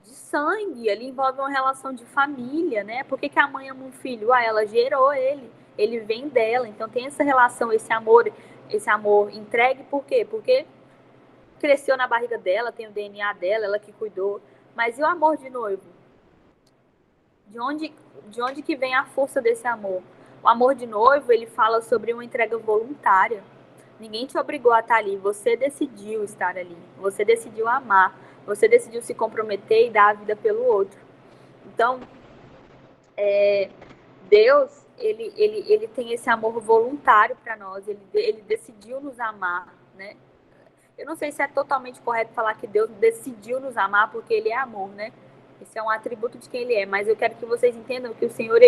sangue, ali envolve uma relação de família, né? Por que a mãe ama um filho? Ela gerou ele vem dela, então tem essa relação, esse amor entregue, por quê? Porque cresceu na barriga dela, tem o DNA dela, ela que cuidou. Mas e o amor de noivo? De onde que vem a força desse amor? O amor de noivo, ele fala sobre uma entrega voluntária. Ninguém te obrigou a estar ali, você decidiu estar ali, você decidiu amar, você decidiu se comprometer e dar a vida pelo outro. Então, Deus, ele tem esse amor voluntário para nós, ele decidiu nos amar, né? Eu não sei se é totalmente correto falar que Deus decidiu nos amar porque ele é amor, né? Esse é um atributo de quem ele é, mas eu quero que vocês entendam que o Senhor,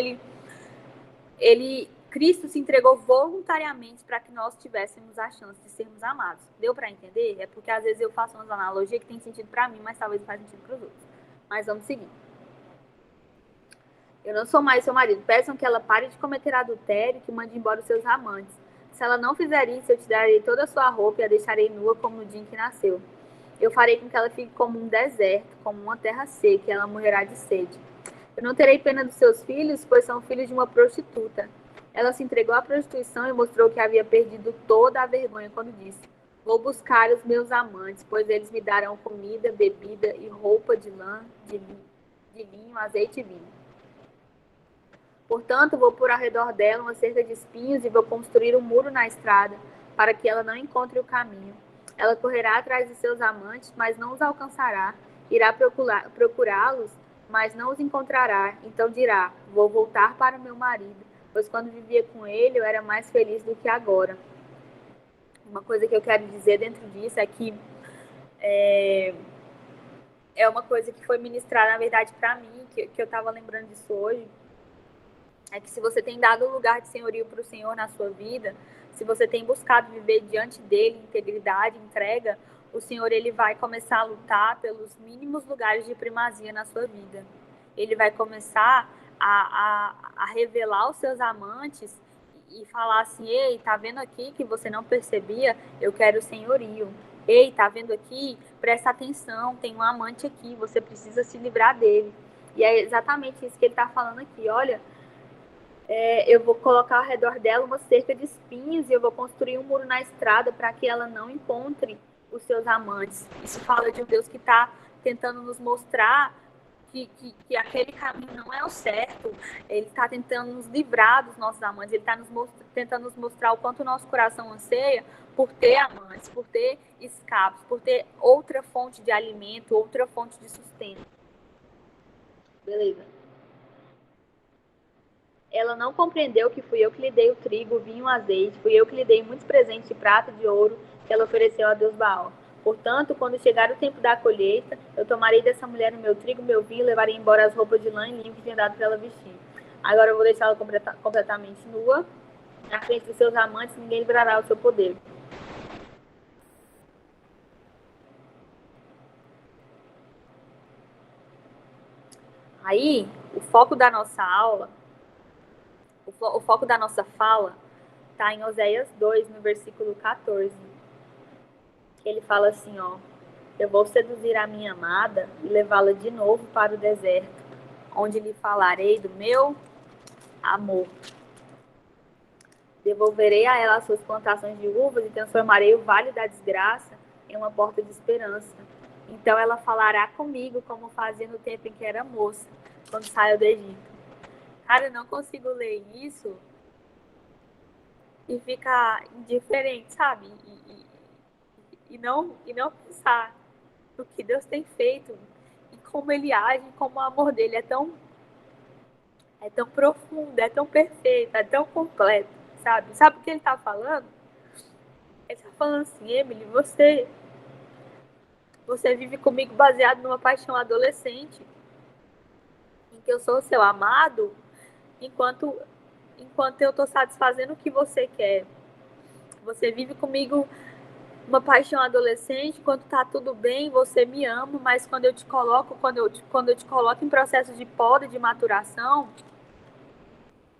Cristo se entregou voluntariamente para que nós tivéssemos a chance de sermos amados. Deu para entender? É porque às vezes eu faço umas analogias que tem sentido para mim, mas talvez não faz sentido para os outros. Mas vamos seguir. Eu não sou mais seu marido. Peçam que ela pare de cometer adultério e que mande embora os seus amantes. Se ela não fizer isso, eu te darei toda a sua roupa e a deixarei nua como no dia em que nasceu. Eu farei com que ela fique como um deserto, como uma terra seca, e ela morrerá de sede. Eu não terei pena dos seus filhos, pois são filhos de uma prostituta. Ela se entregou à prostituição e mostrou que havia perdido toda a vergonha quando disse: vou buscar os meus amantes, pois eles me darão comida, bebida e roupa de lã, de linho, azeite e vinho. Portanto, vou pôr ao redor dela uma cerca de espinhos e vou construir um muro na estrada, para que ela não encontre o caminho. Ela correrá atrás de seus amantes, mas não os alcançará. Irá procurá-los, mas não os encontrará. Então dirá: vou voltar para meu marido, pois quando vivia com ele eu era mais feliz do que agora. Uma coisa que eu quero dizer dentro disso é que é uma coisa que foi ministrada, na verdade, para mim, que eu estava lembrando disso hoje, é que se você tem dado um lugar de senhorio para o Senhor na sua vida, se você tem buscado viver diante dele, integridade, entrega, o Senhor ele vai começar a lutar pelos mínimos lugares de primazia na sua vida. Ele vai começar a revelar os seus amantes e falar assim: ei, tá vendo aqui que você não percebia? Eu quero senhorio. Ei, tá vendo aqui? Presta atenção, tem um amante aqui, você precisa se livrar dele. E é exatamente isso que ele está falando aqui. Olha, eu vou colocar ao redor dela uma cerca de espinhos e eu vou construir um muro na estrada para que ela não encontre os seus amantes. Isso fala de um Deus que está tentando nos mostrar que aquele caminho não é o certo. Ele está tentando nos livrar dos nossos amantes. Ele está tentando nos mostrar o quanto o nosso coração anseia por ter amantes, por ter escapes, por ter outra fonte de alimento, outra fonte de sustento. Beleza. Ela não compreendeu que fui eu que lhe dei o trigo, o vinho, o azeite, fui eu que lhe dei muitos presentes de prata e de ouro que ela ofereceu a Deus Baal. Portanto, quando chegar o tempo da colheita, eu tomarei dessa mulher o meu trigo, o meu vinho, levarei embora as roupas de lã e linho que tinha dado para ela vestir. Agora eu vou deixá-la completamente nua, na frente dos seus amantes, ninguém livrará o seu poder. Aí, o foco da nossa aula, o foco da nossa fala, está em Oséias 2, no versículo 14. Ele fala assim, ó: eu vou seduzir a minha amada e levá-la de novo para o deserto, onde lhe falarei do meu amor. Devolverei a ela as suas plantações de uvas e transformarei o vale da desgraça em uma porta de esperança. Então ela falará comigo como fazia no tempo em que era moça, quando saiu do Egito. Cara, eu não consigo ler isso e ficar indiferente, sabe? E não pensar no que Deus tem feito e como ele age, como o amor dele é tão profundo, é tão perfeito, é tão completo, sabe? Sabe o que ele tá falando? Ele tá falando assim: Emily, você vive comigo baseado numa paixão adolescente, em que eu sou o seu amado, enquanto eu tô satisfazendo o que você quer. Você vive comigo uma paixão adolescente, quando tá tudo bem, você me ama, mas quando eu te coloco em processo de poda, de maturação,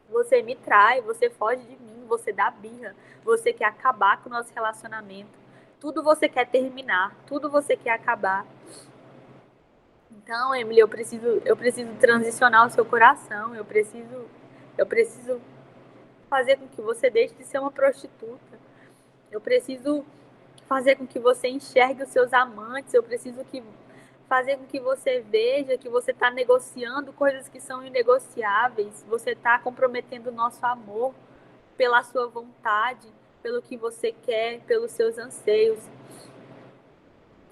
você me trai, você foge de mim, você dá birra, você quer acabar com o nosso relacionamento. Tudo você quer terminar, tudo você quer acabar. Então, Emily, eu preciso transicionar o seu coração, eu preciso fazer com que você deixe de ser uma prostituta. Eu preciso fazer com que você enxergue os seus amantes, eu preciso fazer com que você veja que você está negociando coisas que são inegociáveis, você está comprometendo o nosso amor pela sua vontade, pelo que você quer, pelos seus anseios.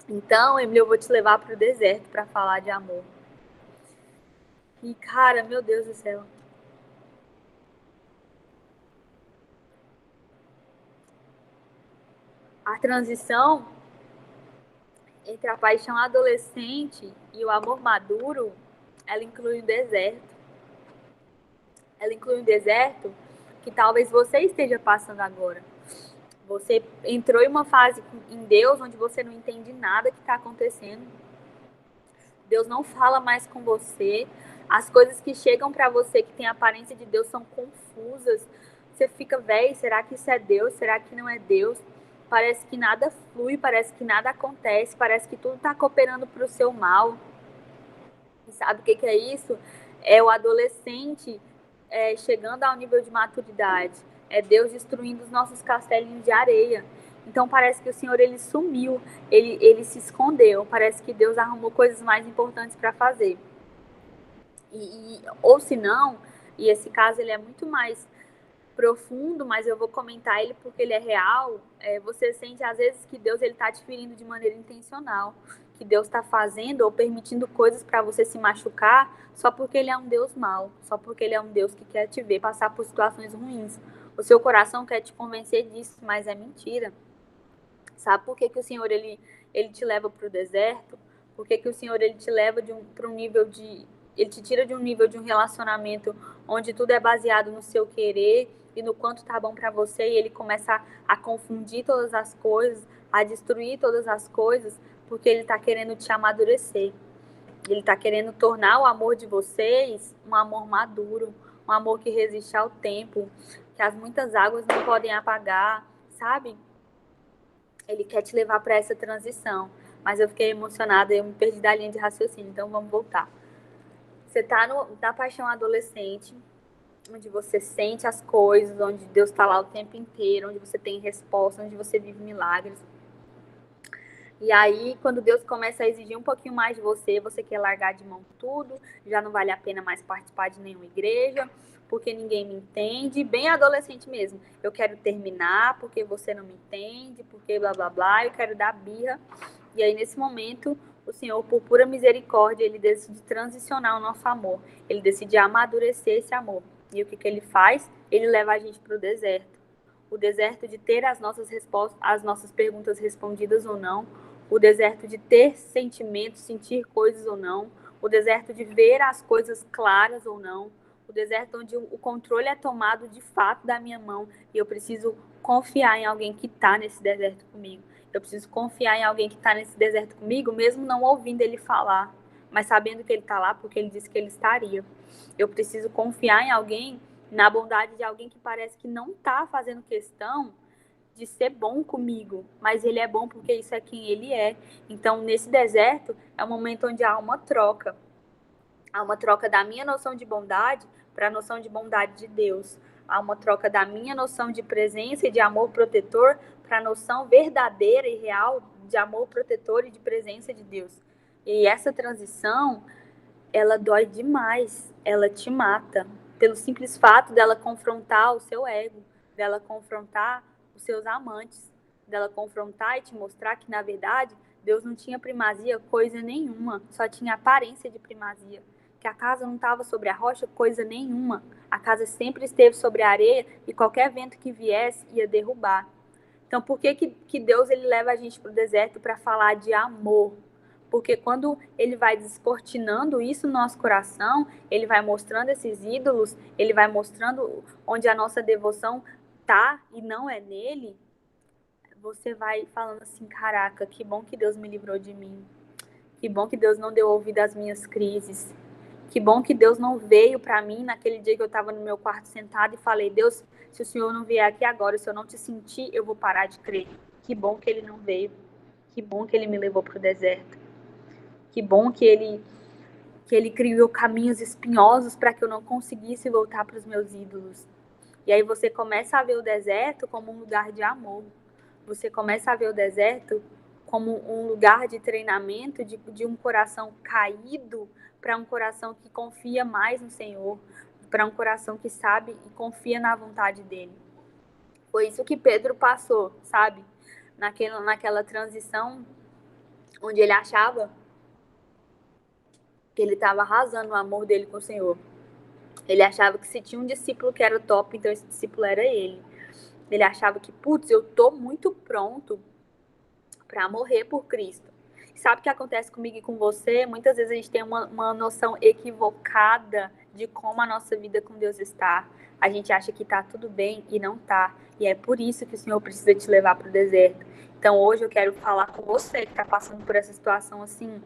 Então, Emily, eu vou te levar para o deserto para falar de amor. E, cara, meu Deus do céu. A transição entre a paixão adolescente e o amor maduro, ela inclui o deserto. Ela inclui um deserto que talvez você esteja passando agora. Você entrou em uma fase em Deus onde você não entende nada que está acontecendo. Deus não fala mais com você. As coisas que chegam para você que tem a aparência de Deus são confusas. Você fica, véi, será que isso é Deus? Será que não é Deus? Parece que nada flui, parece que nada acontece, parece que tudo está cooperando para o seu mal. E sabe o que é isso? É o adolescente chegando ao nível de maturidade. É Deus destruindo os nossos castelinhos de areia. Então parece que o Senhor ele sumiu, ele se escondeu. Parece que Deus arrumou coisas mais importantes para fazer. Ou se não, e esse caso ele é muito mais profundo, mas eu vou comentar ele porque ele é real. Você sente às vezes que Deus ele está te ferindo de maneira intencional, que Deus está fazendo ou permitindo coisas para você se machucar só porque ele é um Deus mau, só porque ele é um Deus que quer te ver passar por situações ruins. O seu coração quer te convencer disso, mas é mentira. Sabe por que o Senhor ele te leva para o deserto? Por que o Senhor ele te leva para um nível de... Ele te tira de um nível de um relacionamento onde tudo é baseado no seu querer e no quanto tá bom para você, e ele começa a confundir todas as coisas, a destruir todas as coisas, porque ele está querendo te amadurecer. Ele está querendo tornar o amor de vocês um amor maduro, um amor que resiste ao tempo, que as muitas águas não podem apagar, sabe? Ele quer te levar para essa transição. Mas eu fiquei emocionada e eu me perdi da linha de raciocínio, então vamos voltar. Você está na paixão adolescente, onde você sente as coisas, onde Deus está lá o tempo inteiro, onde você tem resposta, onde você vive milagres. E aí, quando Deus começa a exigir um pouquinho mais de você, você quer largar de mão tudo, já não vale a pena mais participar de nenhuma igreja, porque ninguém me entende, bem adolescente mesmo. Eu quero terminar porque você não me entende, porque blá blá blá, eu quero dar birra. E aí, nesse momento, o Senhor, por pura misericórdia, ele decide transicionar o nosso amor, ele decide amadurecer esse amor. E o que ele faz? Ele leva a gente para o deserto de ter as nossas respostas, as nossas perguntas respondidas ou não, o deserto de ter sentimentos, sentir coisas ou não, o deserto de ver as coisas claras ou não, o deserto onde o controle é tomado de fato da minha mão e eu preciso confiar em alguém que está nesse deserto comigo. Eu preciso confiar em alguém que está nesse deserto comigo, mesmo não ouvindo ele falar, mas sabendo que ele está lá porque ele disse que ele estaria. Eu preciso confiar em alguém, na bondade de alguém que parece que não está fazendo questão de ser bom comigo, mas ele é bom porque isso é quem ele é. Então, nesse deserto, é um momento onde há uma troca. Há uma troca da minha noção de bondade para a noção de bondade de Deus. Há uma troca da minha noção de presença e de amor protetor para a noção verdadeira e real de amor protetor e de presença de Deus. E essa transição, ela dói demais, ela te mata, pelo simples fato dela confrontar o seu ego, dela confrontar os seus amantes, dela confrontar e te mostrar que, na verdade, Deus não tinha primazia coisa nenhuma, só tinha aparência de primazia, que a casa não estava sobre a rocha coisa nenhuma, a casa sempre esteve sobre a areia e qualquer vento que viesse ia derrubar. Então, por que Deus ele leva a gente para o deserto para falar de amor? Porque quando ele vai descortinando isso no nosso coração, ele vai mostrando esses ídolos, ele vai mostrando onde a nossa devoção tá e não é nele, você vai falando assim, caraca, que bom que Deus me livrou de mim. Que bom que Deus não deu ouvido às minhas crises. Que bom que Deus não veio para mim naquele dia que eu estava no meu quarto sentada e falei, Deus, se o Senhor não vier aqui agora, se eu não te sentir, eu vou parar de crer. Que bom que ele não veio. Que bom que ele me levou para o deserto. Que bom que ele criou caminhos espinhosos para que eu não conseguisse voltar para os meus ídolos. E aí você começa a ver o deserto como um lugar de amor. Você começa a ver o deserto como um lugar de treinamento de um coração caído para um coração que confia mais no Senhor, para um coração que sabe e confia na vontade dele. Foi isso que Pedro passou, sabe? Naquela transição onde ele achava que ele estava arrasando o amor dele com o Senhor. Ele achava que se tinha um discípulo que era top, então esse discípulo era ele. Ele achava que, putz, eu tô muito pronto para morrer por Cristo. Sabe o que acontece comigo e com você? Muitas vezes a gente tem uma noção equivocada de como a nossa vida com Deus está. A gente acha que tá tudo bem e não tá. E é por isso que o Senhor precisa te levar para o deserto. Então hoje eu quero falar com você que está passando por essa situação assim,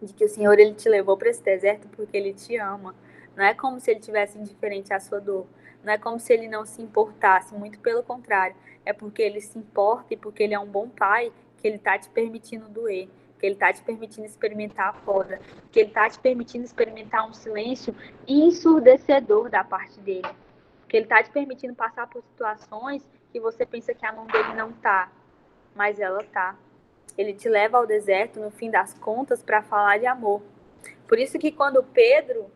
de que o Senhor ele te levou para esse deserto porque ele te ama. Não é como se ele tivesse indiferente à sua dor. Não é como se ele não se importasse, muito pelo contrário. É porque ele se importa e porque ele é um bom pai que ele está te permitindo doer, que ele está te permitindo experimentar a poda, que ele está te permitindo experimentar um silêncio ensurdecedor da parte dele. Que ele está te permitindo passar por situações que você pensa que a mão dele não tá, mas ela tá. Ele te leva ao deserto, no fim das contas, para falar de amor. Por isso que quando Pedro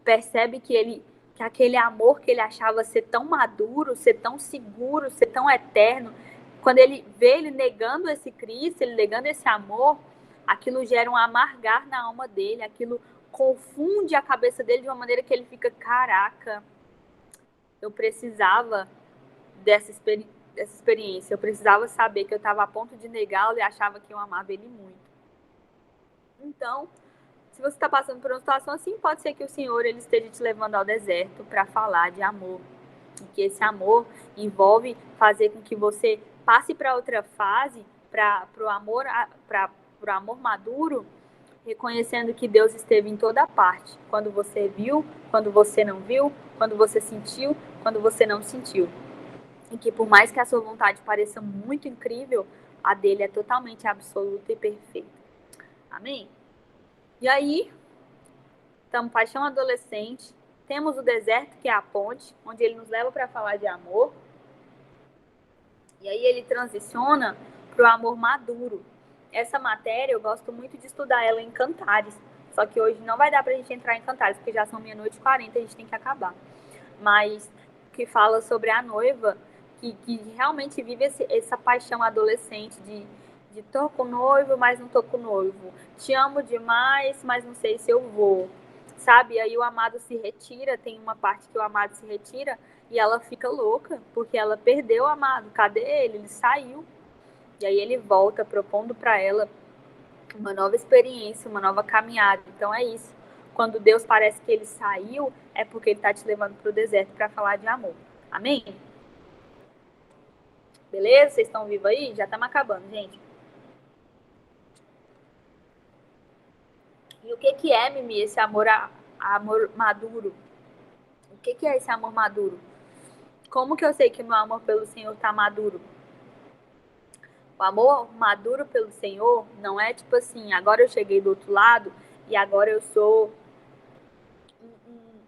percebe que aquele amor que ele achava ser tão maduro, ser tão seguro, ser tão eterno, quando ele vê ele negando esse Cristo, ele negando esse amor, aquilo gera um amargar na alma dele, aquilo confunde a cabeça dele de uma maneira que ele fica, caraca, eu precisava dessa experiência, eu precisava saber que eu estava a ponto de negá-lo e achava que eu amava ele muito. Então, se você está passando por uma situação assim, pode ser que o Senhor ele esteja te levando ao deserto para falar de amor. E que esse amor envolve fazer com que você passe para outra fase, para o amor maduro, reconhecendo que Deus esteve em toda parte. Quando você viu, quando você não viu, quando você sentiu, quando você não sentiu. E que por mais que a sua vontade pareça muito incrível, a dele é totalmente absoluta e perfeita. Amém? E aí, estamos paixão adolescente, temos o deserto, que é a ponte, onde ele nos leva para falar de amor. E aí ele transiciona para o amor maduro. Essa matéria, eu gosto muito de estudar ela em Cantares. Só que hoje não vai dar para a gente entrar em Cantares, porque já são 00:40, a gente tem que acabar. Mas que fala sobre a noiva, que realmente vive essa paixão adolescente de tô com o noivo, mas não tô com o noivo. Te amo demais, mas não sei se eu vou. Sabe? E aí o amado se retira, tem uma parte que o amado se retira e ela fica louca, porque ela perdeu o amado. Cadê ele? Ele saiu. E aí ele volta propondo para ela uma nova experiência, uma nova caminhada. Então é isso. Quando Deus parece que ele saiu, é porque ele está te levando para o deserto para falar de amor. Amém? Beleza? Vocês estão vivos aí? Já estamos acabando, gente. E o que é, Mimi, esse amor maduro? O que é esse amor maduro? Como que eu sei que meu amor pelo Senhor está maduro? O amor maduro pelo Senhor não é tipo assim, agora eu cheguei do outro lado e agora eu sou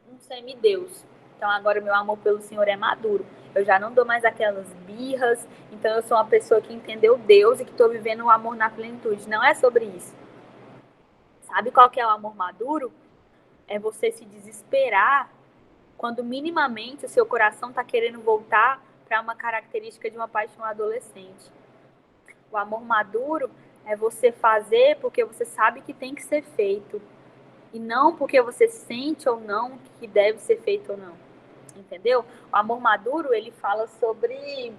um semideus. Então agora meu amor pelo Senhor é maduro. Eu já não dou mais aquelas birras. Então eu sou uma pessoa que entendeu Deus e que estou vivendo o amor na plenitude. Não é sobre isso. Sabe qual que é o amor maduro? É você se desesperar quando minimamente o seu coração está querendo voltar para uma característica de uma paixão adolescente. O amor maduro é você fazer porque você sabe que tem que ser feito. E não porque você sente ou não que deve ser feito ou não. Entendeu? O amor maduro, ele fala sobre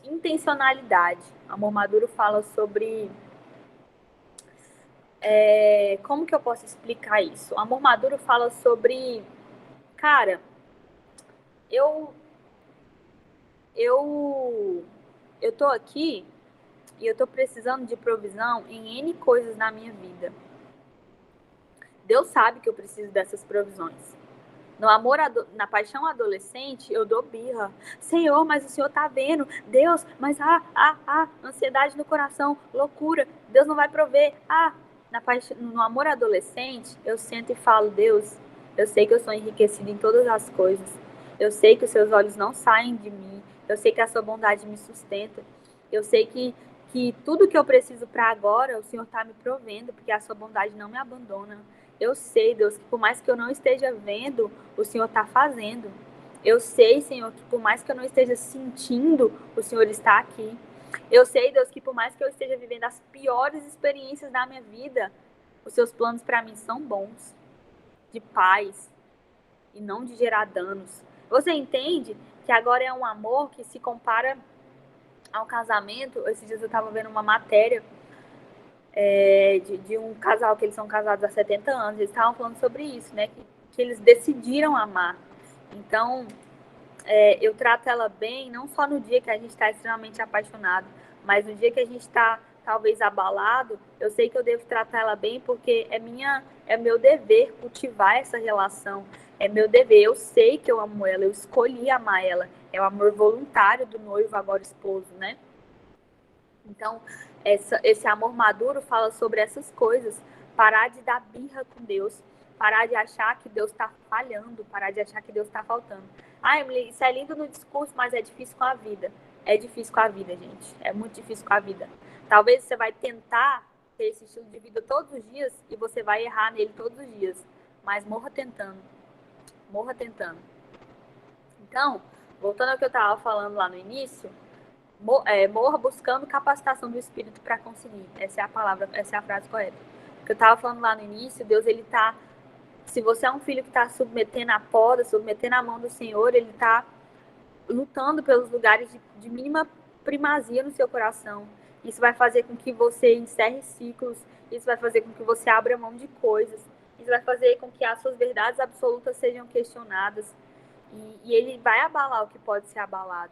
intencionalidade. O amor maduro fala sobre... como que eu posso explicar isso? O amor maduro fala sobre... Cara, eu... Eu... Eu tô aqui e eu tô precisando de provisão em N coisas na minha vida. Deus sabe que eu preciso dessas provisões. No amor, na paixão adolescente, eu dou birra. Senhor, mas o Senhor tá vendo. Deus, mas ansiedade no coração, loucura. Deus não vai prover. No amor adolescente, eu sento e falo, Deus, eu sei que eu sou enriquecido em todas as coisas. Eu sei que os seus olhos não saem de mim. Eu sei que a sua bondade me sustenta. Eu sei que tudo que eu preciso para agora, o Senhor tá me provendo, porque a sua bondade não me abandona. Eu sei, Deus, que por mais que eu não esteja vendo, o Senhor está fazendo. Eu sei, Senhor, que por mais que eu não esteja sentindo, o Senhor está aqui. Eu sei, Deus, que por mais que eu esteja vivendo as piores experiências da minha vida, os seus planos para mim são bons, de paz e não de gerar danos. Você entende que agora é um amor que se compara ao casamento? Esses dias eu estava vendo uma matéria de um casal, que eles são casados há 70 anos, eles estavam falando sobre isso, né? Que eles decidiram amar. Então, eu trato ela bem, não só no dia que a gente está extremamente apaixonado, mas no dia que a gente está talvez abalado, eu sei que eu devo tratar ela bem, porque é meu dever cultivar essa relação, é meu dever, eu sei que eu amo ela, eu escolhi amar ela, é o amor voluntário do noivo, agora esposo, né? Então, esse amor maduro fala sobre essas coisas. Parar de dar birra com Deus. Parar de achar que Deus está falhando. Parar de achar que Deus está faltando. Emily, isso é lindo no discurso, mas é difícil com a vida. É difícil com a vida, gente. É muito difícil com a vida. Talvez você vai tentar ter esse estilo de vida todos os dias e você vai errar nele todos os dias. Mas morra tentando. Morra tentando. Então, voltando ao que eu estava falando lá no início, morra buscando capacitação do Espírito para conseguir. Essa é a palavra, essa é a frase correta. O que eu estava falando lá no início, Deus, ele está... Se você é um filho que está submetendo a poda, submetendo a mão do Senhor, ele está lutando pelos lugares de mínima primazia no seu coração. Isso vai fazer com que você encerre ciclos, isso vai fazer com que você abra mão de coisas, isso vai fazer com que as suas verdades absolutas sejam questionadas. E ele vai abalar o que pode ser abalado.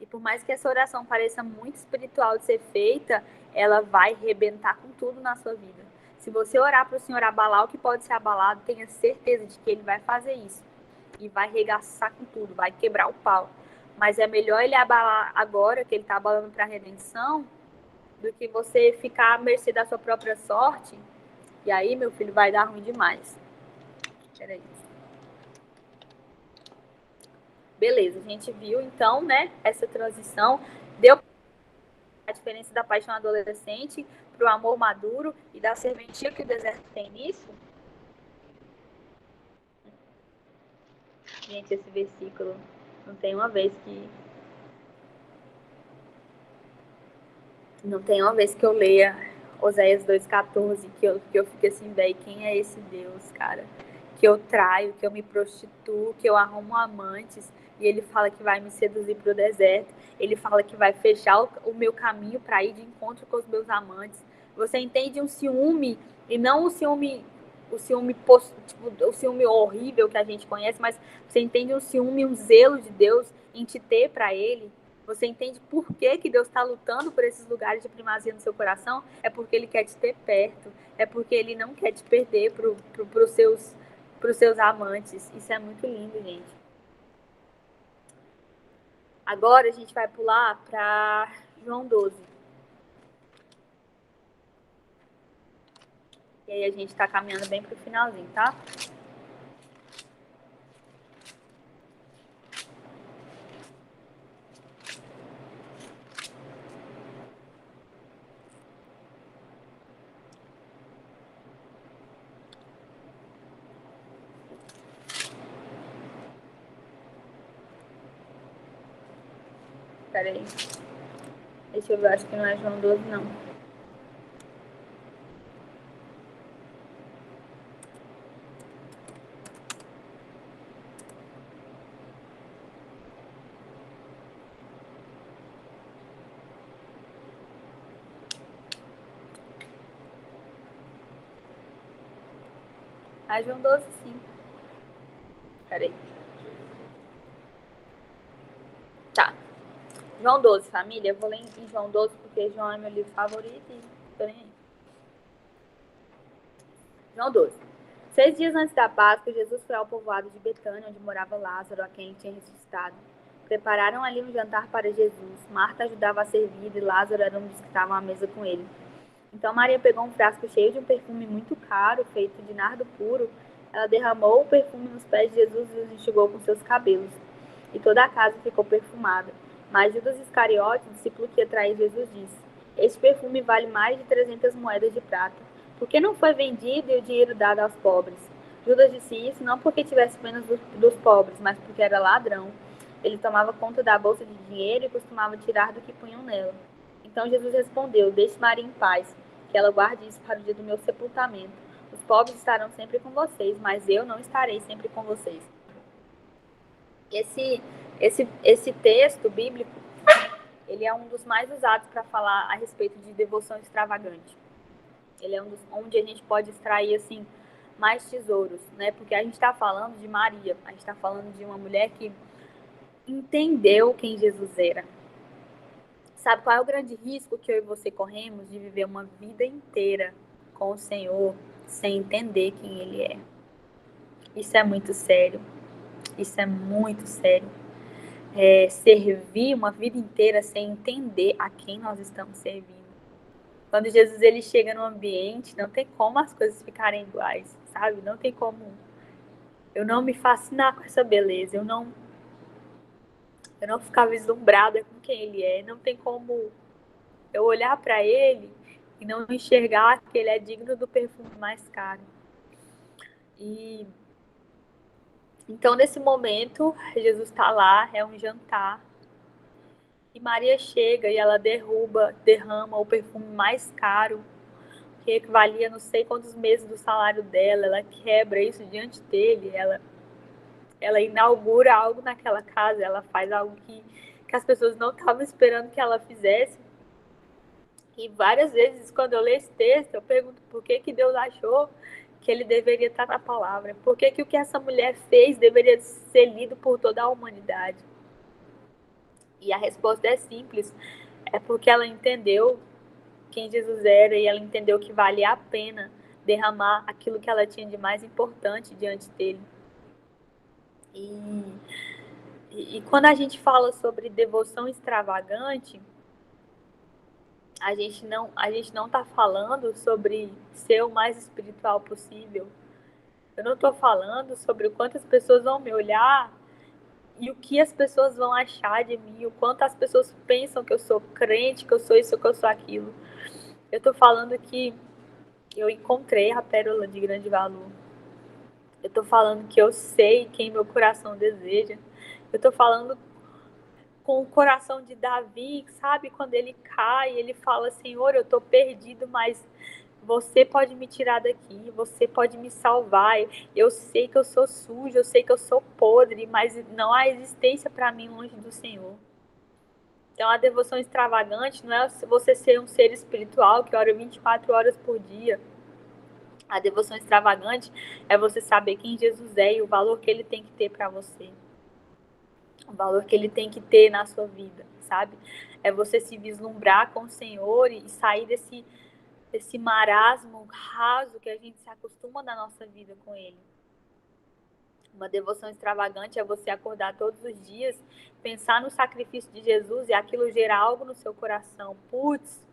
E por mais que essa oração pareça muito espiritual de ser feita, ela vai rebentar com tudo na sua vida. Se você orar para o Senhor abalar o que pode ser abalado, tenha certeza de que Ele vai fazer isso. E vai regaçar com tudo, vai quebrar o pau. Mas é melhor Ele abalar agora, que Ele está abalando para a redenção, do que você ficar à mercê da sua própria sorte. E aí, meu filho, vai dar ruim demais. Peraí. Beleza, a gente viu então, né, essa transição, deu a diferença da paixão adolescente para o amor maduro e da serventia que o deserto tem nisso. Gente, esse versículo não tem uma vez que eu leia Oséias 2,14 que eu fique assim, velho, quem é esse Deus, cara? que eu traio, que eu me prostituo, que eu arrumo amantes, e ele fala que vai me seduzir para o deserto, ele fala que vai fechar o meu caminho para ir de encontro com os meus amantes. Você entende um ciúme, e não o ciúme horrível que a gente conhece, mas você entende um ciúme, um zelo de Deus em te ter para ele. Você entende por que Deus está lutando por esses lugares de primazia no seu coração? É porque Ele quer te ter perto. É porque Ele não quer te perder para os seus amantes. Isso é muito lindo, gente. Agora a gente vai pular para João 12. E aí a gente está caminhando bem para o finalzinho, tá? Pera aí. Deixa eu ver, acho que não é João 12, não. É João 12, sim. Pera aí. Tá. João 12, família. Eu vou ler em João 12 porque João é meu livro favorito e tô nem aí. João 12. 6 dias antes da Páscoa, Jesus foi ao povoado de Betânia, onde morava Lázaro, a quem ele tinha ressuscitado. Prepararam ali um jantar para Jesus. Marta ajudava a servir e Lázaro era um dos que estavam à mesa com ele. Então Maria pegou um frasco cheio de um perfume muito caro, feito de nardo puro. Ela derramou o perfume nos pés de Jesus e os enxugou com seus cabelos. E toda a casa ficou perfumada. Mas Judas Iscariote, discípulo que ia trair Jesus, disse: Este perfume vale mais de 300 moedas de prata. Por que não foi vendido e o dinheiro dado aos pobres? Judas disse isso não porque tivesse pena dos pobres, mas porque era ladrão. Ele tomava conta da bolsa de dinheiro e costumava tirar do que punham nela. Então Jesus respondeu: Deixe Maria em paz, que ela guarde isso para o dia do meu sepultamento. Os pobres estarão sempre com vocês, mas eu não estarei sempre com vocês. Esse texto bíblico, ele é um dos mais usados para falar a respeito de devoção extravagante. Ele é um dos onde a gente pode extrair assim mais tesouros, né? Porque a gente está falando de Maria, a gente está falando de uma mulher que entendeu quem Jesus era. Sabe qual é o grande risco que eu e você corremos de viver uma vida inteira com o Senhor sem entender quem Ele é? Isso é muito sério. Isso é muito sério. Servir uma vida inteira sem entender a quem nós estamos servindo. Quando Jesus ele chega no ambiente, não tem como as coisas ficarem iguais, sabe? Não tem como eu não me fascinar com essa beleza, eu não ficar vislumbrada com quem ele é, não tem como eu olhar para ele e não enxergar que ele é digno do perfume mais caro. E então nesse momento Jesus está lá, é um jantar. E Maria chega e ela derrama o perfume mais caro, que equivalia a não sei quantos meses do salário dela. Ela quebra isso diante dele, ela inaugura algo naquela casa, ela faz algo que as pessoas não estavam esperando que ela fizesse. E várias vezes, quando eu leio esse texto, eu pergunto por que Deus achou que ele deveria estar na palavra. Por que o que essa mulher fez deveria ser lido por toda a humanidade? E a resposta é simples. É porque ela entendeu quem Jesus era e ela entendeu que valia a pena derramar aquilo que ela tinha de mais importante diante dele. E quando a gente fala sobre devoção extravagante, a gente não está falando sobre ser o mais espiritual possível. Eu não estou falando sobre o quanto as pessoas vão me olhar e o que as pessoas vão achar de mim, o quanto as pessoas pensam que eu sou crente, que eu sou isso, que eu sou aquilo. Eu estou falando que eu encontrei a pérola de grande valor. Eu estou falando que eu sei quem meu coração deseja. Eu estou falando com o coração de Davi, sabe? Quando ele cai, ele fala: Senhor, eu estou perdido, mas você pode me tirar daqui, você pode me salvar. Eu sei que eu sou sujo, eu sei que eu sou podre, mas não há existência para mim longe do Senhor. Então, a devoção extravagante não é você ser um ser espiritual que ora 24 horas por dia. A devoção extravagante é você saber quem Jesus é e o valor que ele tem que ter para você. O valor que ele tem que ter na sua vida, sabe? É você se vislumbrar com o Senhor e sair desse marasmo raso que a gente se acostuma na nossa vida com ele. Uma devoção extravagante é você acordar todos os dias, pensar no sacrifício de Jesus e aquilo gerar algo no seu coração. Putz,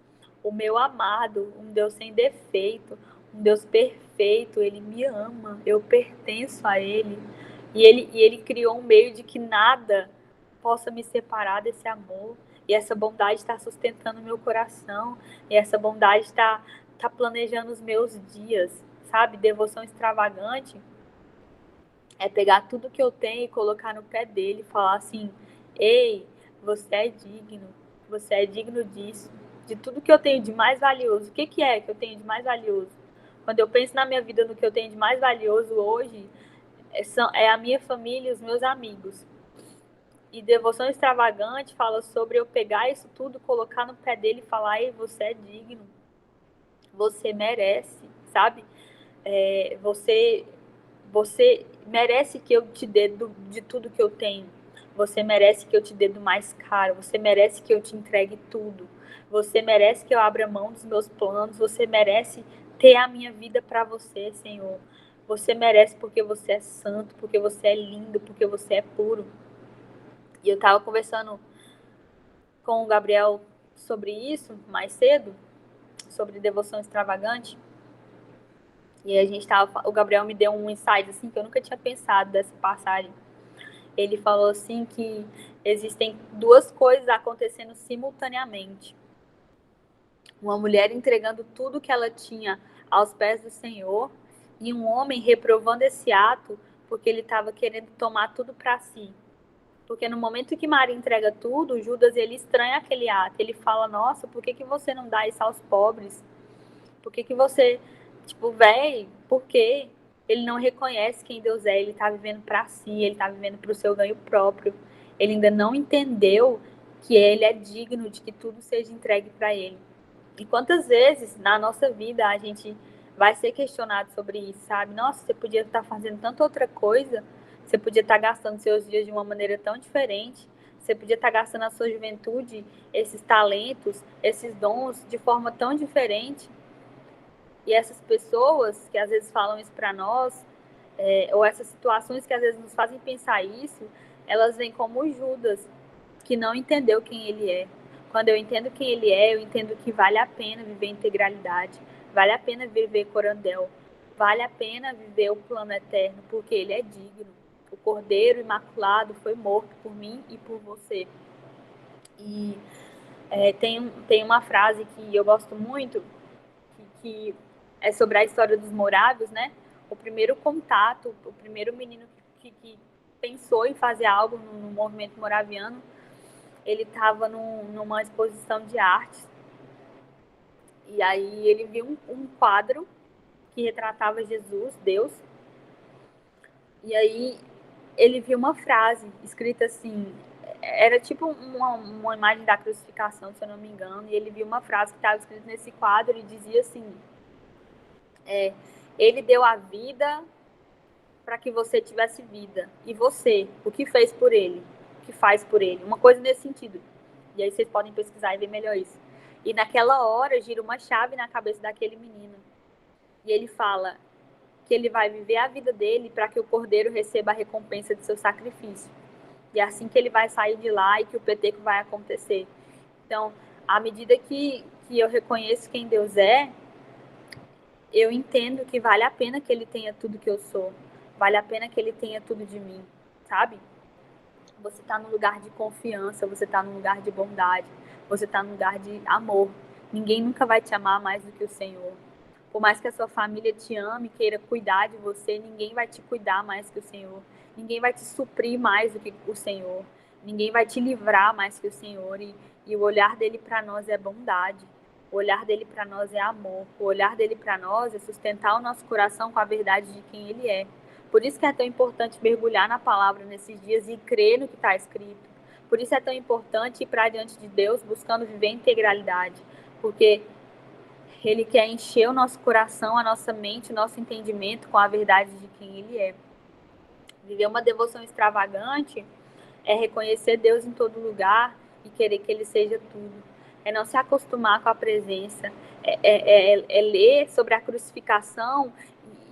o meu amado, um Deus sem defeito, um Deus perfeito, ele me ama, eu pertenço a ele. E ele criou um meio de que nada possa me separar desse amor. E essa bondade está sustentando o meu coração. E essa bondade está planejando os meus dias, sabe? Devoção extravagante é pegar tudo que eu tenho e colocar no pé dele e falar assim: ei, você é digno disso, de tudo que eu tenho de mais valioso. O que é que eu tenho de mais valioso? Quando eu penso na minha vida, no que eu tenho de mais valioso hoje, é a minha família e os meus amigos. E devoção extravagante fala sobre eu pegar isso tudo, colocar no pé dele e falar: ei, você é digno, você merece, sabe? Você merece que eu te dê de tudo que eu tenho. Você merece que eu te dê do mais caro. Você merece que eu te entregue tudo. Você merece que eu abra mão dos meus planos. Você merece ter a minha vida para você, Senhor. Você merece porque você é santo, porque você é lindo, porque você é puro. E eu estava conversando com o Gabriel sobre isso mais cedo, sobre devoção extravagante. E a gente tava, o Gabriel me deu um insight assim que eu nunca tinha pensado dessa passagem. Ele falou assim que existem duas coisas acontecendo simultaneamente. Uma mulher entregando tudo que ela tinha aos pés do Senhor e um homem reprovando esse ato porque ele estava querendo tomar tudo para si. Porque no momento que Maria entrega tudo, Judas ele estranha aquele ato. Ele fala: "Nossa, por que você não dá isso aos pobres? Por que você, tipo, véi, por quê?" Ele não reconhece quem Deus é, ele tá vivendo para si, ele tá vivendo para o seu ganho próprio. Ele ainda não entendeu que ele é digno de que tudo seja entregue para ele. E quantas vezes na nossa vida a gente vai ser questionado sobre isso, sabe? Nossa, você podia estar fazendo tanta outra coisa, você podia estar gastando seus dias de uma maneira tão diferente, você podia estar gastando a sua juventude, esses talentos, esses dons de forma tão diferente. E essas pessoas que às vezes falam isso para nós, ou essas situações que às vezes nos fazem pensar isso, elas vêm como Judas, que não entendeu quem ele é. Quando eu entendo quem ele é, eu entendo que vale a pena viver integralidade, vale a pena viver corandel, vale a pena viver o plano eterno, porque ele é digno. O Cordeiro Imaculado foi morto por mim e por você. E tem uma frase que eu gosto muito, que é sobre a história dos morávios, né? O primeiro contato, o primeiro menino que pensou em fazer algo no movimento moraviano, ele estava numa exposição de artes. E aí ele viu um quadro que retratava Jesus, Deus. E aí ele viu uma frase escrita assim, era tipo uma imagem da crucificação, se eu não me engano, e ele viu uma frase que estava escrita nesse quadro e dizia assim: ele deu a vida para que você tivesse vida. E você, o que fez por ele? O que faz por ele? Uma coisa nesse sentido. E aí vocês podem pesquisar e ver melhor isso. E naquela hora gira uma chave na cabeça daquele menino. E ele fala que ele vai viver a vida dele para que o cordeiro receba a recompensa de seu sacrifício. E é assim que ele vai sair de lá e que o peteco vai acontecer. Então, à medida que eu reconheço quem Deus é, eu entendo que vale a pena que ele tenha tudo que eu sou. Vale a pena que ele tenha tudo de mim, sabe? Você está num lugar de confiança, você está num lugar de bondade, você está num lugar de amor. Ninguém nunca vai te amar mais do que o Senhor. Por mais que a sua família te ame, queira cuidar de você, ninguém vai te cuidar mais que o Senhor. Ninguém vai te suprir mais do que o Senhor. Ninguém vai te livrar mais que o Senhor. E o olhar dele para nós é bondade. O olhar dele para nós é amor. O olhar dele para nós é sustentar o nosso coração com a verdade de quem ele é. Por isso que é tão importante mergulhar na palavra nesses dias e crer no que está escrito. Por isso é tão importante ir para diante de Deus buscando viver em integralidade. Porque ele quer encher o nosso coração, a nossa mente, o nosso entendimento com a verdade de quem ele é. Viver uma devoção extravagante é reconhecer Deus em todo lugar e querer que ele seja tudo. É não se acostumar com a presença, é ler sobre a crucificação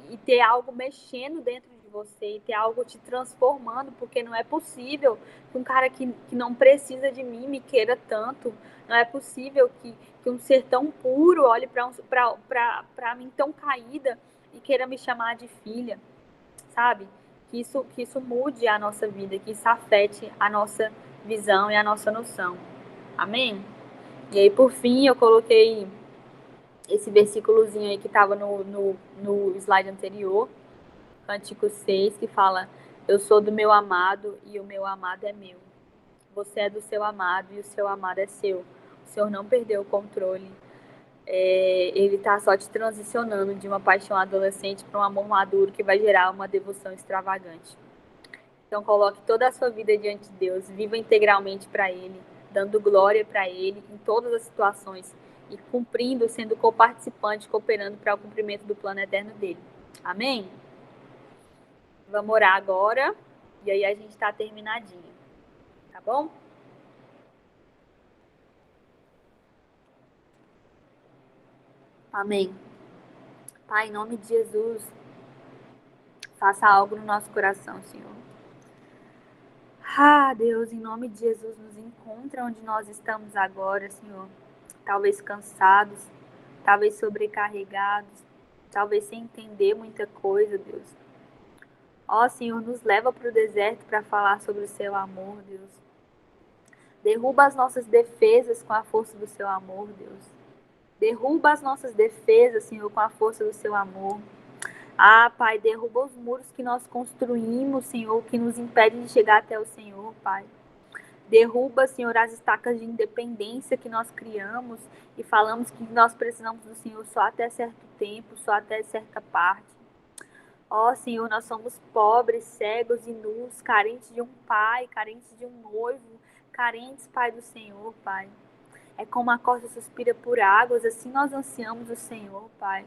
e ter algo mexendo dentro de você, e ter algo te transformando, porque não é possível que um cara que não precisa de mim me queira tanto. Não é possível que um ser tão puro olhe para mim tão caída e queira me chamar de filha, sabe? Que isso mude a nossa vida, que isso afete a nossa visão e a nossa noção. Amém? E aí, por fim, eu coloquei esse versículozinho aí que estava no slide anterior, Cântico 6, que fala: eu sou do meu amado e o meu amado é meu. Você é do seu amado e o seu amado é seu. O Senhor não perdeu o controle. Ele está só te transicionando de uma paixão adolescente para um amor maduro que vai gerar uma devoção extravagante. Então, coloque toda a sua vida diante de Deus, viva integralmente para Ele, dando glória para Ele em todas as situações e cumprindo, sendo coparticipante, cooperando para o cumprimento do plano eterno dele. Amém? Vamos orar agora e aí a gente está terminadinho, tá bom? Amém. Pai, em nome de Jesus, faça algo no nosso coração, Senhor. Deus, em nome de Jesus, nos encontra onde nós estamos agora, Senhor. Talvez cansados, talvez sobrecarregados, talvez sem entender muita coisa, Deus. Senhor, nos leva para o deserto para falar sobre o seu amor, Deus. Derruba as nossas defesas com a força do seu amor, Deus. Derruba as nossas defesas, Senhor, com a força do seu amor. Pai, derruba os muros que nós construímos, Senhor, que nos impedem de chegar até o Senhor, Pai. Derruba, Senhor, as estacas de independência que nós criamos e falamos que nós precisamos do Senhor só até certo tempo, só até certa parte. Senhor, nós somos pobres, cegos e nus, carentes de um pai, carentes de um noivo, carentes, Pai, do Senhor, Pai. É como a costa suspira por águas, assim nós ansiamos o Senhor, Pai.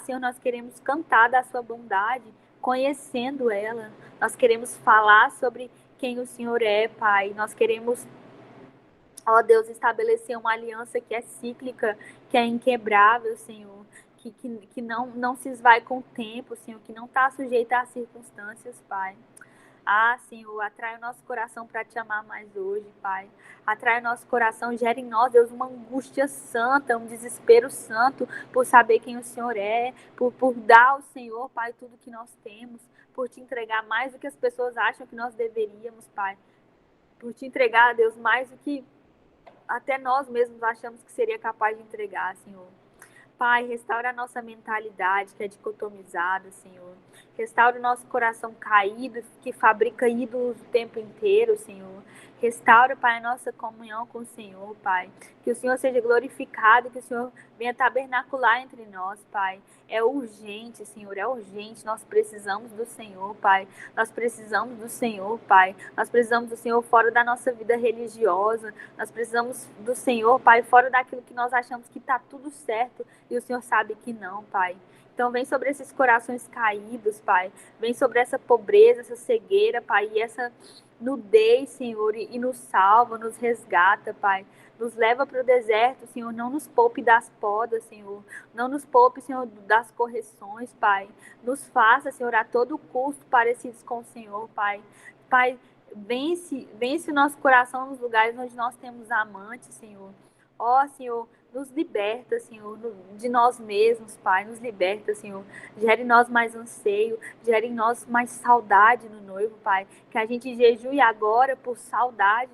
Senhor, nós queremos cantar da sua bondade, conhecendo ela. Nós queremos falar sobre quem o Senhor é, Pai. Nós queremos, Deus, estabelecer uma aliança que é cíclica, que é inquebrável, Senhor. Que não se esvai com o tempo, Senhor. Que não está sujeita às circunstâncias, Pai. Senhor, atrai o nosso coração para te amar mais hoje, Pai. Atrai o nosso coração, gera em nós, Deus, uma angústia santa, um desespero santo por saber quem o Senhor é, por dar ao Senhor, Pai, tudo que nós temos, por te entregar mais do que as pessoas acham que nós deveríamos, Pai. Por te entregar, Deus, mais do que até nós mesmos achamos que seria capaz de entregar, Senhor. Pai, restaura a nossa mentalidade que é dicotomizada, Senhor. Restaura o nosso coração caído, que fabrica ídolos o tempo inteiro, Senhor. Restaura, Pai, a nossa comunhão com o Senhor, Pai. Que o Senhor seja glorificado, que o Senhor venha tabernacular entre nós, Pai. É urgente, Senhor, é urgente. Nós precisamos do Senhor, Pai. Nós precisamos do Senhor, Pai. Nós precisamos do Senhor fora da nossa vida religiosa. Nós precisamos do Senhor, Pai, fora daquilo que nós achamos que está tudo certo e o Senhor sabe que não, Pai. Então vem sobre esses corações caídos, Pai. Vem sobre essa pobreza, essa cegueira, Pai, e essa nudez, Senhor, e nos salva, nos resgata, Pai. Nos leva para o deserto, Senhor. Não nos poupe das podas, Senhor. Não nos poupe, Senhor, das correções, Pai. Nos faça, Senhor, a todo custo parecidos com o Senhor, Pai. Pai, vence o nosso coração nos lugares onde nós temos amantes, Senhor. Senhor, nos liberta, Senhor, de nós mesmos, Pai. Nos liberta, Senhor. Gere em nós mais anseio, gere em nós mais saudade no noivo, Pai. Que a gente jejue agora por saudade